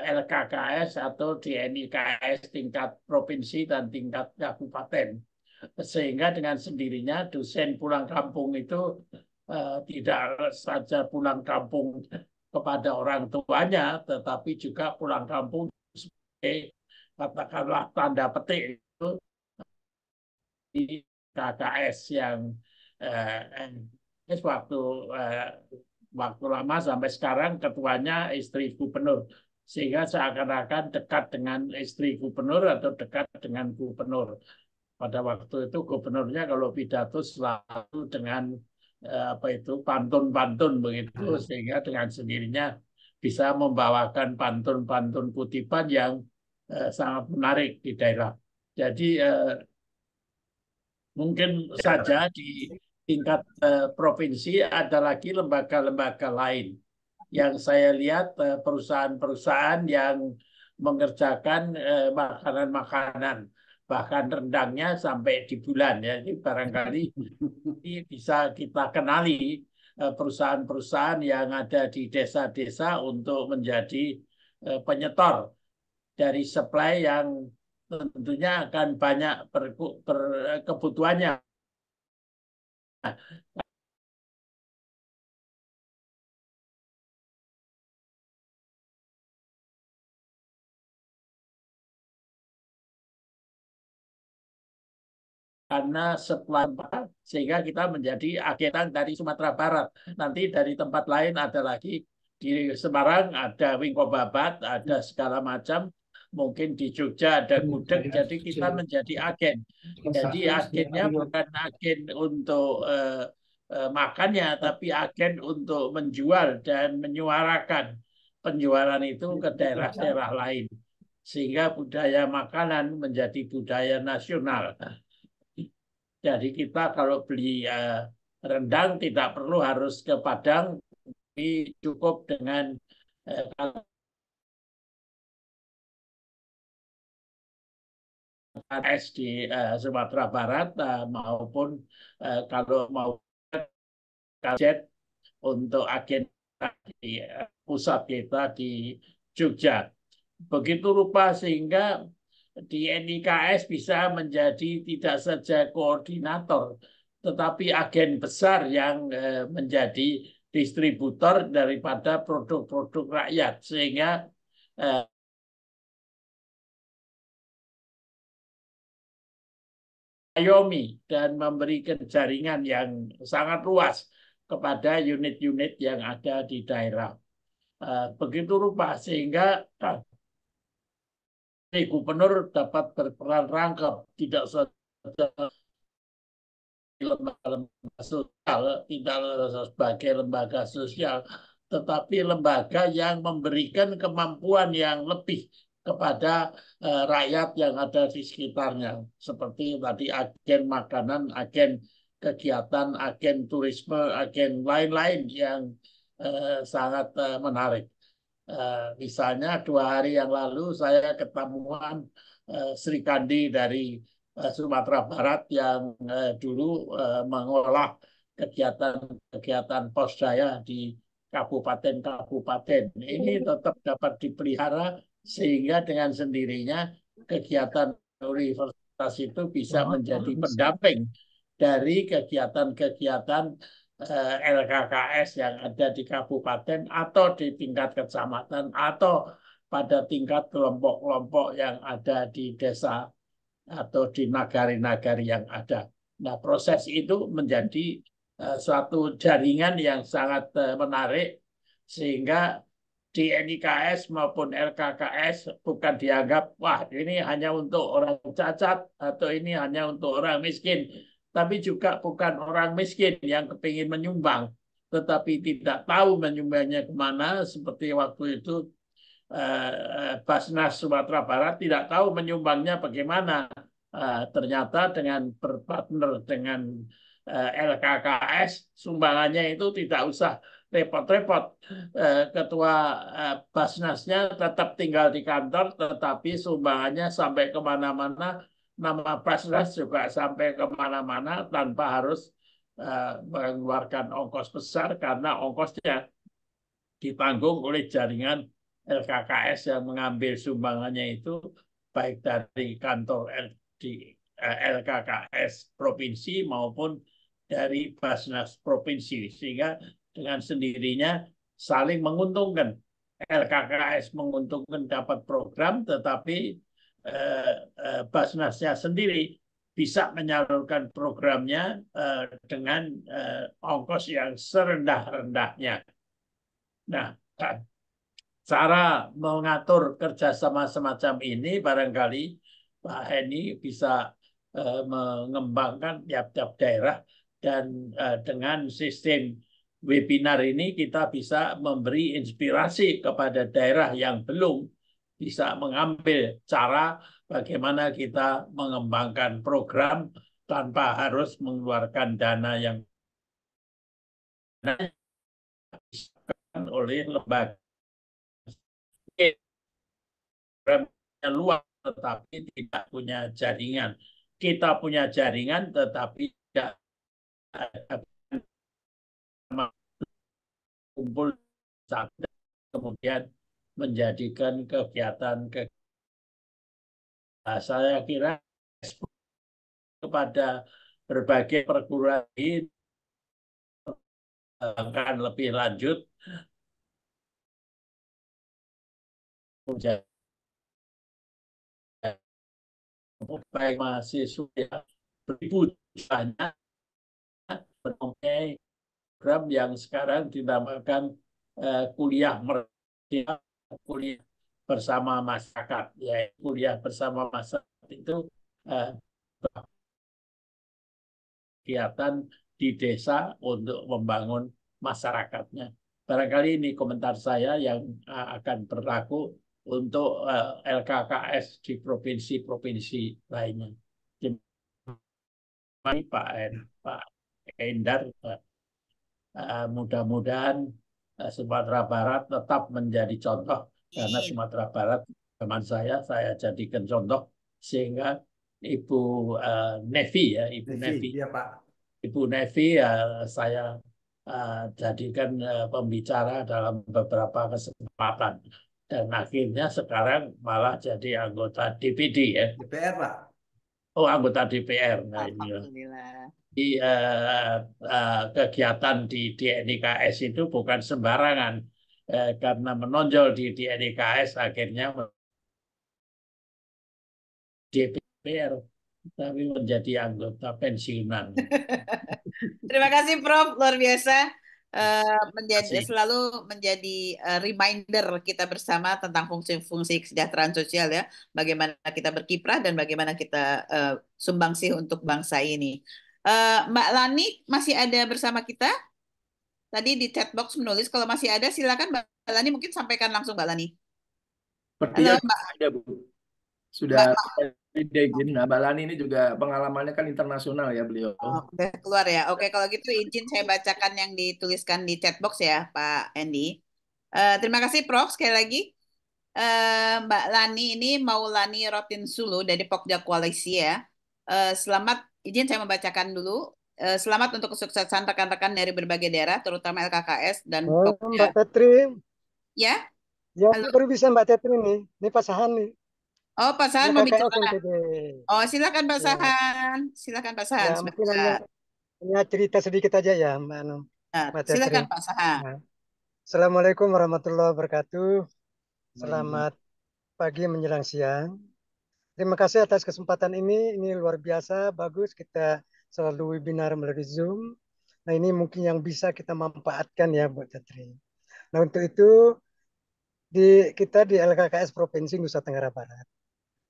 LKKS atau DNIKS tingkat provinsi dan tingkat kabupaten. Sehingga dengan sendirinya dosen pulang kampung itu tidak saja pulang kampung kepada orang tuanya, tetapi juga pulang kampung sebagai katakanlah tanda petik itu di KKS yang waktu lama sampai sekarang ketuanya istri gubernur, sehingga seakan-akan dekat dengan istri gubernur atau dekat dengan gubernur. Pada waktu itu gubernurnya kalau pidato selalu dengan apa itu pantun-pantun begitu, sehingga dengan sendirinya bisa membawakan pantun-pantun kutipan yang sangat menarik di daerah. Jadi mungkin saja di tingkat provinsi ada lagi lembaga-lembaga lain yang saya lihat perusahaan-perusahaan yang mengerjakan makanan-makanan, bahkan rendangnya sampai di bulan ya. Ini barangkali ini bisa kita kenali perusahaan-perusahaan yang ada di desa-desa untuk menjadi penyetor dari supply yang tentunya akan banyak kebutuhannya. Karena supply sehingga kita menjadi agenan dari Sumatera Barat. Nanti dari tempat lain ada lagi di Semarang, ada Wingko-Babat, ada segala macam. Mungkin di Jogja ada gudeg, jadi kita menjadi agen. Jadi agennya bukan agen untuk makannya, tapi agen untuk menjual dan menyuarakan penjualan itu ke daerah-daerah lain. Sehingga budaya makanan menjadi budaya nasional. Jadi kita kalau beli rendang tidak perlu harus ke Padang, tapi cukup dengan KKS di Sumatera Barat maupun kalau mau jet untuk agen di pusat kita di Jogja. Begitu rupa sehingga di NIKS bisa menjadi tidak saja koordinator, tetapi agen besar yang menjadi distributor daripada produk-produk rakyat, sehingga mengayomi dan memberikan jaringan yang sangat luas kepada unit-unit yang ada di daerah. Begitu rupa sehingga gubernur dapat berperan rangkap, tidak saja lembaga sosial, tidak sebagai lembaga sosial, tetapi lembaga yang memberikan kemampuan yang lebih kepada rakyat yang ada di sekitarnya. Seperti tadi agen makanan, agen kegiatan, agen turisme, agen lain-lain yang sangat menarik. Misalnya 2 hari yang lalu saya ketemuan Sri Kandi dari Sumatera Barat yang dulu mengolah kegiatan pos daya di kabupaten-kabupaten. Ini tetap dapat dipelihara sehingga dengan sendirinya kegiatan universitas itu bisa menjadi pendamping dari kegiatan-kegiatan LKKS yang ada di kabupaten atau di tingkat kecamatan atau pada tingkat kelompok-kelompok yang ada di desa atau di nagari-nagari yang ada. Nah, proses itu menjadi suatu jaringan yang sangat menarik sehingga di NIKS maupun LKKS bukan dianggap, wah ini hanya untuk orang cacat atau ini hanya untuk orang miskin. Tapi juga bukan orang miskin yang kepingin menyumbang, tetapi tidak tahu menyumbangnya kemana, seperti waktu itu Basnas Sumatera Barat tidak tahu menyumbangnya bagaimana. Ternyata dengan berpartner dengan LKKS, sumbangannya itu tidak usah repot-repot. Ketua Basnasnya tetap tinggal di kantor, tetapi sumbangannya sampai kemana-mana. Nama Basnas juga sampai kemana-mana tanpa harus mengeluarkan ongkos besar karena ongkosnya ditanggung oleh jaringan LKKS yang mengambil sumbangannya itu baik dari kantor LKKS provinsi maupun dari Basnas provinsi, sehingga dengan sendirinya saling menguntungkan. LKKS menguntungkan dapat program, tetapi Basnasnya sendiri bisa menyalurkan programnya dengan ongkos yang serendah-rendahnya. Nah, cara mengatur kerjasama semacam ini barangkali Pak Heni bisa mengembangkan tiap-tiap daerah, dan dengan sistem webinar ini kita bisa memberi inspirasi kepada daerah yang belum bisa mengambil cara bagaimana kita mengembangkan program tanpa harus mengeluarkan dana yang oleh lembaga luar tetapi tidak punya jaringan. Kita punya jaringan tetapi tidak kumpul kemudian menjadikan kegiatan saya kira kepada berbagai perguruan akan lebih lanjut baik mahasiswa ya, beribu banyak berbagai program yang sekarang dinamakan kuliah bersama masyarakat. Ya, kuliah bersama masyarakat itu kegiatan di desa untuk membangun masyarakatnya. Barangkali ini komentar saya yang akan berlaku untuk LKKS di provinsi-provinsi lainnya. Pak Endar, mudah-mudahan Sumatera Barat tetap menjadi contoh, karena Sumatera Barat teman saya jadikan contoh, sehingga Ibu Nevi ya, Ibu Nevi saya jadikan pembicara dalam beberapa kesempatan, dan akhirnya sekarang malah jadi anggota DPD ya. DPR, Pak. Oh, anggota DPR. Nah, Alhamdulillah. Di kegiatan di DNIKS itu bukan sembarangan, karena menonjol di DNIKS akhirnya DPR, tapi menjadi anggota pensiunan. Terima kasih Prof, luar biasa. Selalu menjadi reminder kita bersama tentang fungsi-fungsi kesejahteraan sosial ya, bagaimana kita berkiprah dan bagaimana kita sumbangsih untuk bangsa ini. Mbak Lani masih ada bersama kita? Tadi di chat box menulis, kalau masih ada silakan Mbak Lani, mungkin sampaikan langsung Mbak Lani. Halo Mbak. Ada Bu. Sudah izin. Nah, Mbak Lani ini juga pengalamannya kan internasional ya beliau. Oh, udah keluar ya. Oke, kalau gitu izin saya bacakan yang dituliskan di chat box ya, Pak Andy. Terima kasih Prof. Sekali lagi. Mbak Lani ini Maulani Rotin Sulu dari Pokja Koalisi ya. Selamat, izin saya membacakan dulu. Selamat untuk kesuksesan rekan-rekan dari berbagai daerah, terutama LKKS dan Pokja. Mbak Tetri. Ya? Ya, baru bisa Mbak Tetri nih. Ini Pak Sahan nih. Oh, Pak Sahan mau bicara. Oh, silakan Pak Ya. Sahan. Silakan Pak Sahan. Ya, mungkin hanya cerita sedikit aja ya, Mbak Tetri. Silakan Pak Sahan. Nah. Assalamualaikum warahmatullahi wabarakatuh. Selamat pagi menjelang siang. Terima kasih atas kesempatan ini luar biasa, bagus, kita selalu webinar melalui Zoom. Nah, ini mungkin yang bisa kita manfaatkan ya buat Tetri. Nah, untuk itu kita di LKKS Provinsi Nusa Tenggara Barat,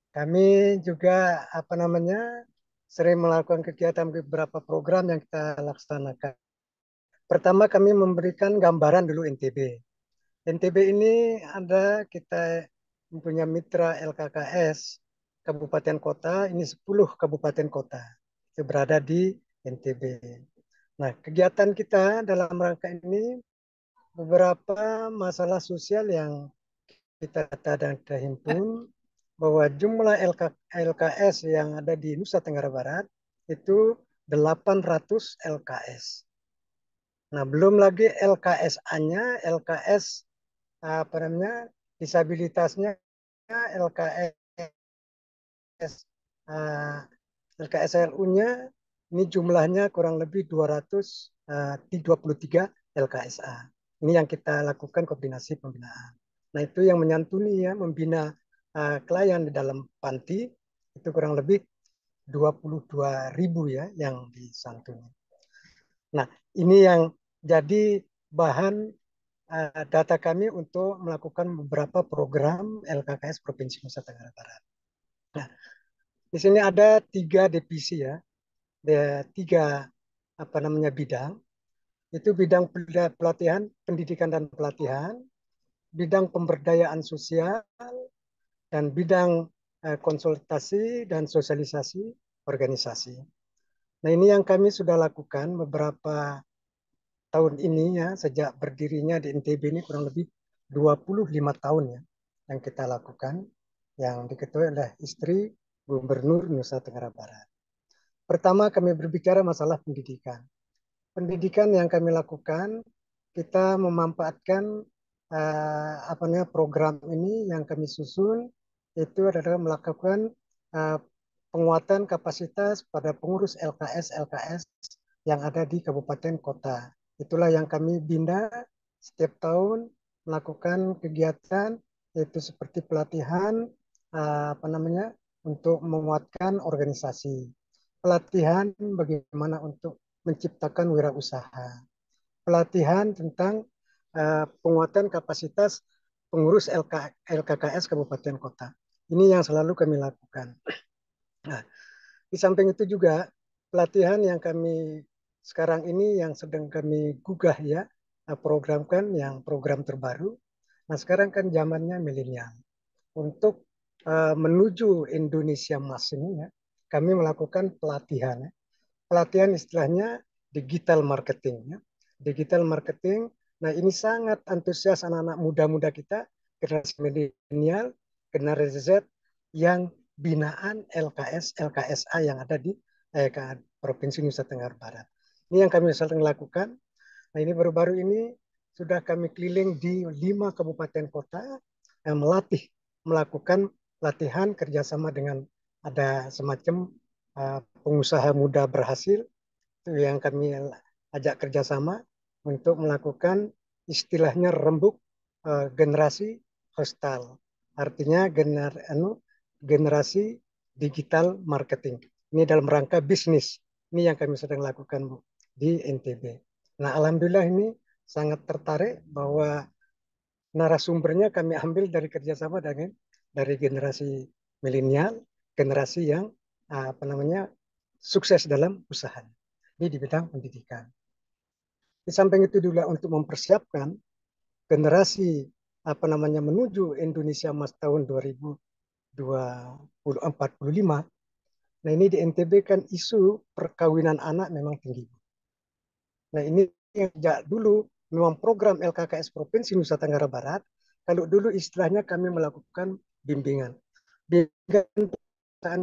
kami juga sering melakukan kegiatan beberapa program yang kita laksanakan. Pertama, kami memberikan gambaran dulu NTB. NTB ini kita mempunyai mitra LKKS kabupaten kota, ini 10 kabupaten kota itu berada di NTB. Nah, kegiatan kita dalam rangka ini beberapa masalah sosial yang kita data dan kita himpun, bahwa jumlah LKS yang ada di Nusa Tenggara Barat itu 800 LKS. Nah, belum lagi LKSA-nya, LKS apa namanya, disabilitasnya, LKS LKSLU-nya ini jumlahnya kurang lebih 223 LKSA. Ini yang kita lakukan koordinasi pembinaan. Nah, itu yang menyantuni ya, membina klien di dalam panti itu kurang lebih 22.000 ya yang disantuni. Nah, ini yang jadi bahan data kami untuk melakukan beberapa program LKKS Provinsi Nusa Tenggara Barat. Nah, di sini ada 3 divisi ya, ada 3 apa namanya bidang. Itu bidang pelatihan, pendidikan dan pelatihan, bidang pemberdayaan sosial, dan bidang konsultasi dan sosialisasi organisasi. Nah, ini yang kami sudah lakukan beberapa tahun ini ya, sejak berdirinya di NTB ini kurang lebih 25 tahun ya yang kita lakukan, yang diketuai oleh istri Gubernur Nusa Tenggara Barat. Pertama kami berbicara masalah pendidikan. Pendidikan yang kami lakukan, kita memanfaatkan apa namanya program ini yang kami susun itu adalah melakukan penguatan kapasitas pada pengurus LKS yang ada di kabupaten kota. Itulah yang kami bina setiap tahun melakukan kegiatan yaitu seperti pelatihan apa namanya untuk menguatkan organisasi, pelatihan bagaimana untuk menciptakan wirausaha, pelatihan tentang penguatan kapasitas pengurus LKKS Kabupaten Kota. Ini yang selalu kami lakukan. Nah, di samping itu juga pelatihan yang kami sekarang ini yang sedang kami gugah ya, programkan yang program terbaru. Nah, sekarang kan zamannya milenial. Untuk menuju Indonesia Emas ini ya, kami melakukan pelatihan. Ya. Pelatihan istilahnya digital marketing. Ya. Digital marketing, nah ini sangat antusias anak-anak muda-muda kita, generasi milenial, generasi Z, yang binaan LKSA yang ada di Provinsi Nusa Tenggara Barat. Ini yang kami sering lakukan. Nah ini baru-baru ini sudah kami keliling di 5 kabupaten kota yang melakukan latihan kerjasama dengan ada semacam pengusaha muda berhasil itu yang kami ajak kerjasama untuk melakukan istilahnya rembuk generasi hostal. Artinya generasi digital marketing. Ini dalam rangka bisnis. Ini yang kami sedang lakukan Bu, di NTB. Nah, alhamdulillah ini sangat tertarik bahwa narasumbernya kami ambil dari kerjasama dengan dari generasi milenial, generasi yang apa namanya sukses dalam usahanya. Ini di bidang pendidikan. Di samping itu juga untuk mempersiapkan generasi apa namanya menuju Indonesia Emas tahun 2045. Nah ini di NTB kan isu perkawinan anak memang tinggi. Nah ini yang sejak dulu memang program LKKS Provinsi Nusa Tenggara Barat. Kalau dulu istilahnya kami melakukan bimbingan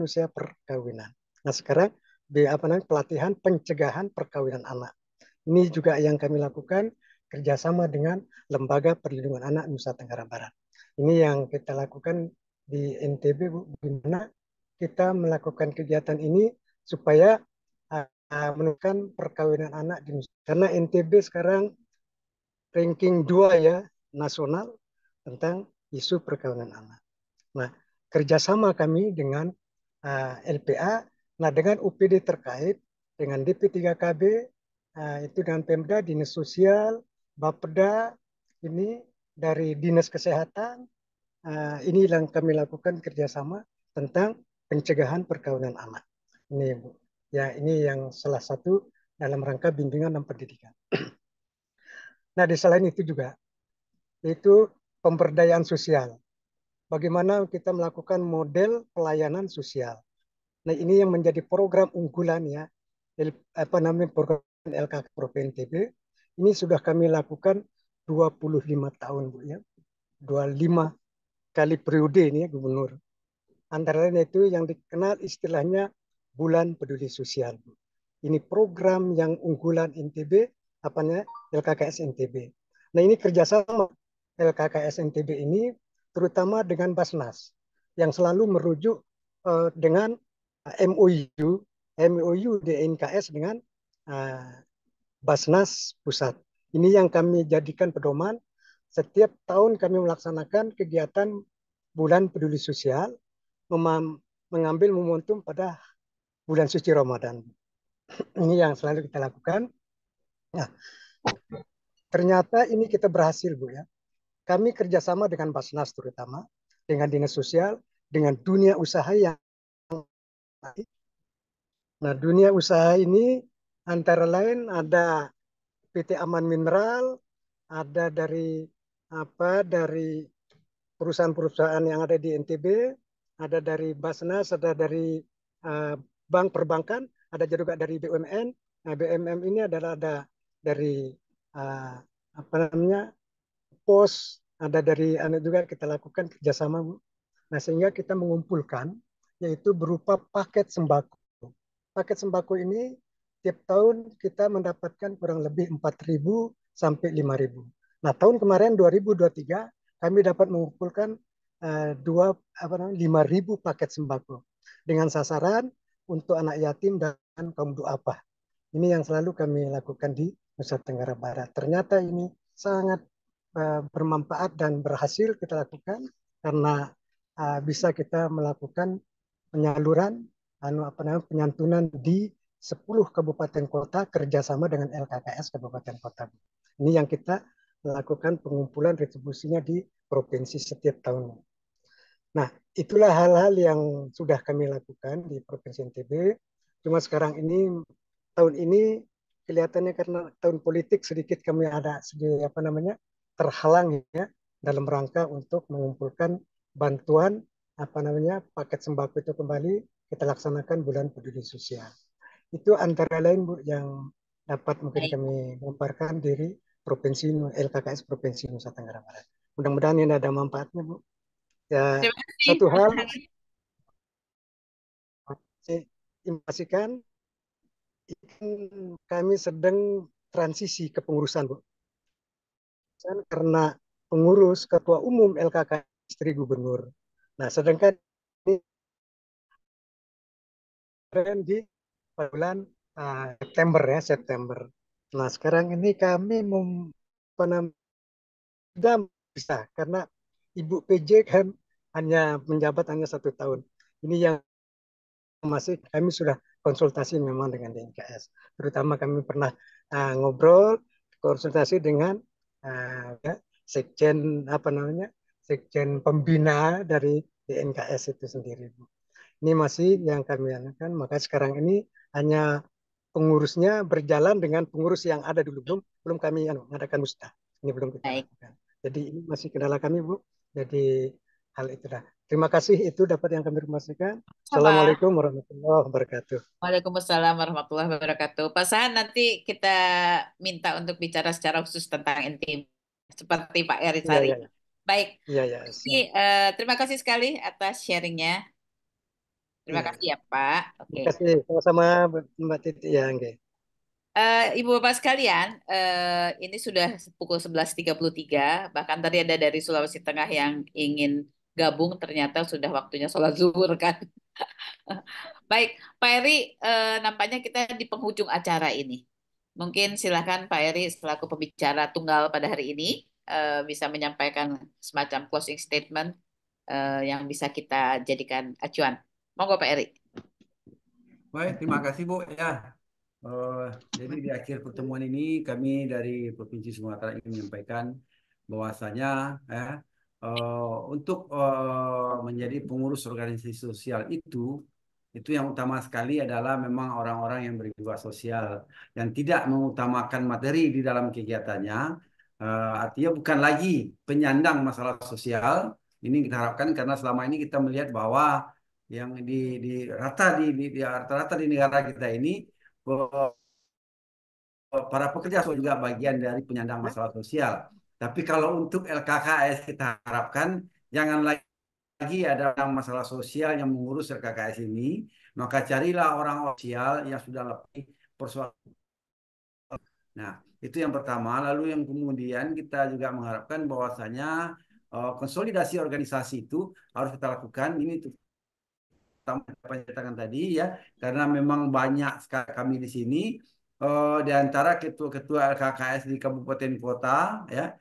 usia perkawinan. Nah sekarang di apa namanya pelatihan pencegahan perkawinan anak. Ini juga yang kami lakukan kerjasama dengan Lembaga Perlindungan Anak Nusa Tenggara Barat. Ini yang kita lakukan di NTB, di mana kita melakukan kegiatan ini supaya menurunkan perkawinan anak di Nusa. Karena NTB sekarang ranking 2 ya nasional tentang isu perkawinan anak. Nah, kerjasama kami dengan LPA, nah dengan UPD terkait, dengan DP3KB, itu dengan Pemda, Dinas Sosial, Bapeda, ini dari Dinas Kesehatan, ini yang kami lakukan kerjasama tentang pencegahan perkawinan anak. Ini Bu, ya ini yang salah satu dalam rangka bimbingan dan pendidikan. Nah, di selain itu juga, yaitu pemberdayaan sosial. Bagaimana kita melakukan model pelayanan sosial. Nah, ini yang menjadi program unggulan ya, apa namanya program LKK Provinsi NTB. Ini sudah kami lakukan 25 tahun Bu ya. 25 kali periode ini ya Gubernur. Antara lain itu yang dikenal istilahnya Bulan Peduli Sosial Bu. ini program yang unggulan NTB, apanya LKKS NTB. Nah ini kerjasama LKKS NTB ini terutama dengan Basnas yang selalu merujuk dengan MOU DNKS dengan Basnas Pusat. Ini yang kami jadikan pedoman. Setiap tahun kami melaksanakan kegiatan Bulan Peduli Sosial, mengambil momentum pada bulan suci Ramadan. Ini yang selalu kita lakukan. Nah, ternyata ini kita berhasil, Bu ya. Kami kerjasama dengan Basnas terutama, dengan Dinas Sosial, dengan dunia usaha yang lain. Nah, dunia usaha ini antara lain ada PT Aman Mineral, ada dari perusahaan-perusahaan yang ada di NTB, ada dari Basnas, ada dari bank perbankan, ada juga dari BUMN. Nah, BUMN ini adalah ada dari pos, ada dari juga kita lakukan kerjasama, Bu. Nah, sehingga kita mengumpulkan yaitu berupa paket sembako. Paket sembako ini tiap tahun kita mendapatkan kurang lebih 4.000 sampai 5.000. Nah, tahun kemarin 2023 kami dapat mengumpulkan 5.000 paket sembako dengan sasaran untuk anak yatim dan kaum duafa. Ini yang selalu kami lakukan di Nusa Tenggara Barat. Ternyata ini sangat bermanfaat dan berhasil kita lakukan karena bisa kita melakukan penyaluran penyantunan di 10 kabupaten kota kerjasama dengan LKKS kabupaten kota. Ini yang kita lakukan pengumpulan retribusinya di provinsi setiap tahun. Nah, itulah hal-hal yang sudah kami lakukan di Provinsi NTB. Cuma sekarang ini, tahun ini kelihatannya karena tahun politik sedikit kami ada terhalang ya dalam rangka untuk mengumpulkan bantuan paket sembako itu kembali kita laksanakan bulan peduli sosial. Itu antara lain, Bu, yang dapat mungkin kami gambarkan dari Provinsi LKKS Provinsi Nusa Tenggara Barat. Mudah-mudahan ini ada manfaatnya, Bu. Ya, satu hal saya informasikan kami sedang transisi kepengurusan, Bu. Karena pengurus ketua umum LKKS istri gubernur. Nah, sedangkan ini di bulan September. Nah, sekarang ini kami bisa karena Ibu PJ kan hanya menjabat hanya 1 tahun. Ini yang masih kami sudah konsultasi memang dengan DNKS. Terutama kami pernah ngobrol konsultasi dengan sekjen sekjen pembina dari DNKS itu sendiri, Bu. Ini masih yang kami lakukan, maka sekarang ini hanya pengurusnya berjalan dengan pengurus yang ada dulu, belum kami mengadakan musda. Ini belum kita lakukan. Jadi ini masih kendala kami, Bu. Jadi hal itu dah. Terima kasih, itu dapat yang kami informasikan. Assalamualaikum warahmatullahi wabarakatuh. Waalaikumsalam warahmatullahi wabarakatuh. Pak Sahan, nanti kita minta untuk bicara secara khusus tentang NTB seperti Pak Erisari. Iya. Baik. Iya. Jadi, terima kasih sekali atas sharingnya. Terima kasih ya, Pak. Terima kasih sama-sama Mbak Titi ya, okay. Ibu Bapak sekalian, ini sudah pukul 11.33, bahkan tadi ada dari Sulawesi Tengah yang ingin gabung, ternyata sudah waktunya sholat zuhur kan. Baik, Pak Eri, nampaknya kita di penghujung acara ini. Mungkin silakan Pak Eri selaku pembicara tunggal pada hari ini bisa menyampaikan semacam closing statement yang bisa kita jadikan acuan. Monggo Pak Eri. Baik, terima kasih Bu ya. Jadi di akhir pertemuan ini kami dari Provinsi Sumatera ingin menyampaikan bahwasanya untuk menjadi pengurus organisasi sosial itu yang utama sekali adalah memang orang-orang yang berjiwa sosial yang tidak mengutamakan materi di dalam kegiatannya. Artinya bukan lagi penyandang masalah sosial. Ini kita harapkan karena selama ini kita melihat bahwa yang rata-rata di negara kita ini para pekerja juga bagian dari penyandang masalah sosial. Tapi kalau untuk LKKS kita harapkan jangan lagi ada masalah sosial yang mengurus LKKS ini, maka carilah orang sosial yang sudah lebih persoalan. Nah, itu yang pertama. Lalu yang kemudian kita juga mengharapkan bahwasanya konsolidasi organisasi itu harus kita lakukan. Ini pencegahan tadi ya, karena memang banyak sekali kami di sini, di antara ketua-ketua LKKS di kabupaten kota ya,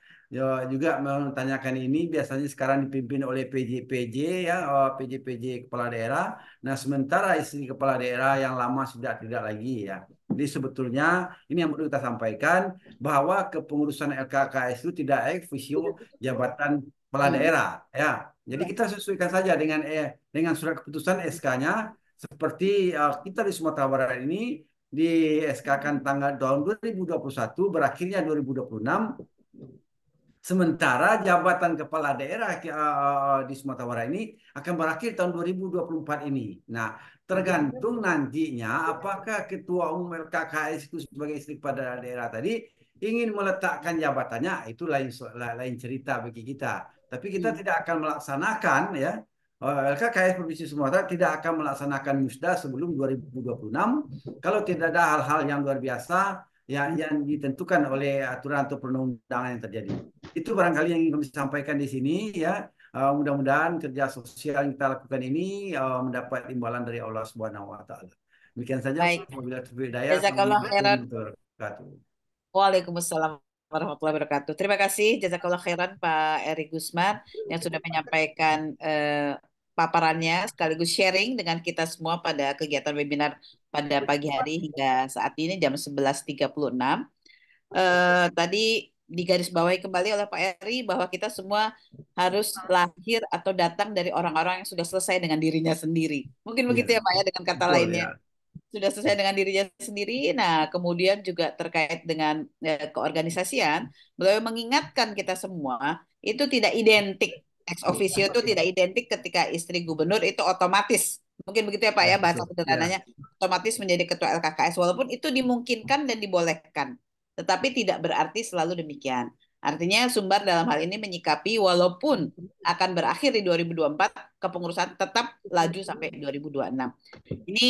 juga menanyakan ini biasanya sekarang dipimpin oleh PJ-PJ ya, PJ-PJ kepala daerah. Nah, sementara istri kepala daerah yang lama sudah tidak lagi ya. Jadi sebetulnya ini yang perlu kita sampaikan, bahwa kepengurusan LKKS itu tidak ex officio jabatan kepala daerah ya. Jadi kita sesuaikan saja dengan surat keputusan SK-nya, seperti kita di Sumatera Barat ini di SK-kan tanggal tahun 2021, berakhirnya 2026. Sementara jabatan kepala daerah di Sumatera Barat ini akan berakhir tahun 2024 ini. Nah, tergantung nantinya apakah Ketua Umum LKKS itu sebagai istri kepala daerah tadi ingin meletakkan jabatannya, itu lain cerita bagi kita. Tapi kita tidak akan melaksanakan ya, LKKS Provinsi Sumatera tidak akan melaksanakan musda sebelum 2026 kalau tidak ada hal-hal yang luar biasa yang ditentukan oleh aturan atau perundang-undangan yang terjadi. Itu barangkali yang ingin kami sampaikan di sini ya. Mudah-mudahan kerja sosial yang kita lakukan ini mendapat imbalan dari Allah Subhanahu wa taala. Demikian saja. Baik. Wabillahi taufiq wal hidayah. Jazakallah khairan. Wabarakatuh. Waalaikumsalam warahmatullahi wabarakatuh. Terima kasih jazakallah khairan Pak Eri Gusman yang sudah menyampaikan paparannya sekaligus sharing dengan kita semua pada kegiatan webinar pada pagi hari hingga saat ini jam 11.36. Tadi digarisbawahi kembali oleh Pak Eri bahwa kita semua harus lahir atau datang dari orang-orang yang sudah selesai dengan dirinya sendiri. Mungkin begitu ya Pak ya, dengan kata Betul, lainnya. ya. Sudah selesai dengan dirinya sendiri. Nah, kemudian juga terkait dengan keorganisasian, beliau mengingatkan kita semua itu tidak identik, ex officio itu tidak identik ketika istri gubernur itu otomatis. Mungkin begitu ya Pak ya, bahasa sederhananya otomatis menjadi ketua LKKS, walaupun itu dimungkinkan dan dibolehkan. Tetapi tidak berarti selalu demikian. Artinya Sumbar dalam hal ini menyikapi walaupun akan berakhir di 2024, kepengurusan tetap laju sampai 2026. Ini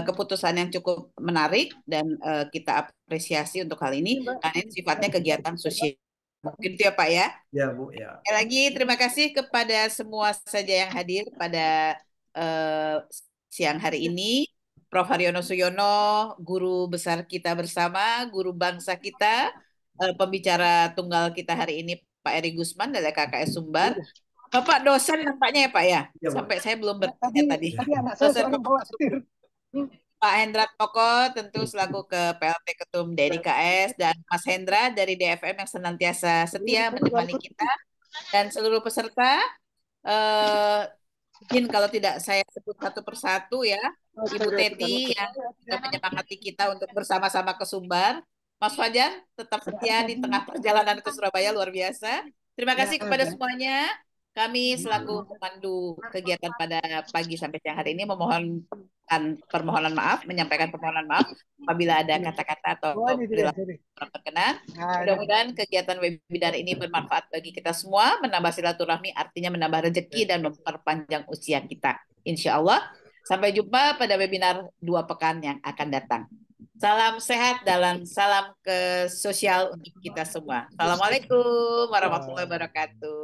keputusan yang cukup menarik dan kita apresiasi untuk hal ini karena ini sifatnya kegiatan sosial. Mungkin itu ya Pak ya. Ya Bu ya. Sekali lagi terima kasih kepada semua saja yang hadir pada siang hari ini. Prof. Haryono Suyono, guru besar kita bersama, guru bangsa kita, pembicara tunggal kita hari ini Pak Eri Gusman dari KKS Sumbar. Bapak dosen nampaknya ya Pak ya? Ya, Bu. Sampai saya belum bertanya tadi. Tadi anak saya Dosen soalnya bawa setir. Pak Hendra Toko tentu selaku ke PLT Ketum DNIKS dan Mas Hendra dari DFM yang senantiasa setia menemani kita dan seluruh peserta. Mungkin kalau tidak saya sebut satu persatu ya, Ibu Teti yang sudah menyemangati kita untuk bersama-sama ke Sumbar. Mas Fajar tetap setia di tengah perjalanan ke Surabaya, luar biasa. Terima kasih kepada semuanya. Kami selaku pemandu kegiatan pada pagi sampai siang hari ini menyampaikan permohonan maaf apabila ada kata-kata atau perilaku kurang berkenan. Mudah-mudahan kegiatan webinar ini bermanfaat bagi kita semua, menambah silaturahmi, artinya menambah rezeki dan memperpanjang usia kita. Insya Allah. Sampai jumpa pada webinar 2 pekan yang akan datang. Salam sehat dan salam ke sosial untuk kita semua. Assalamualaikum warahmatullahi wabarakatuh.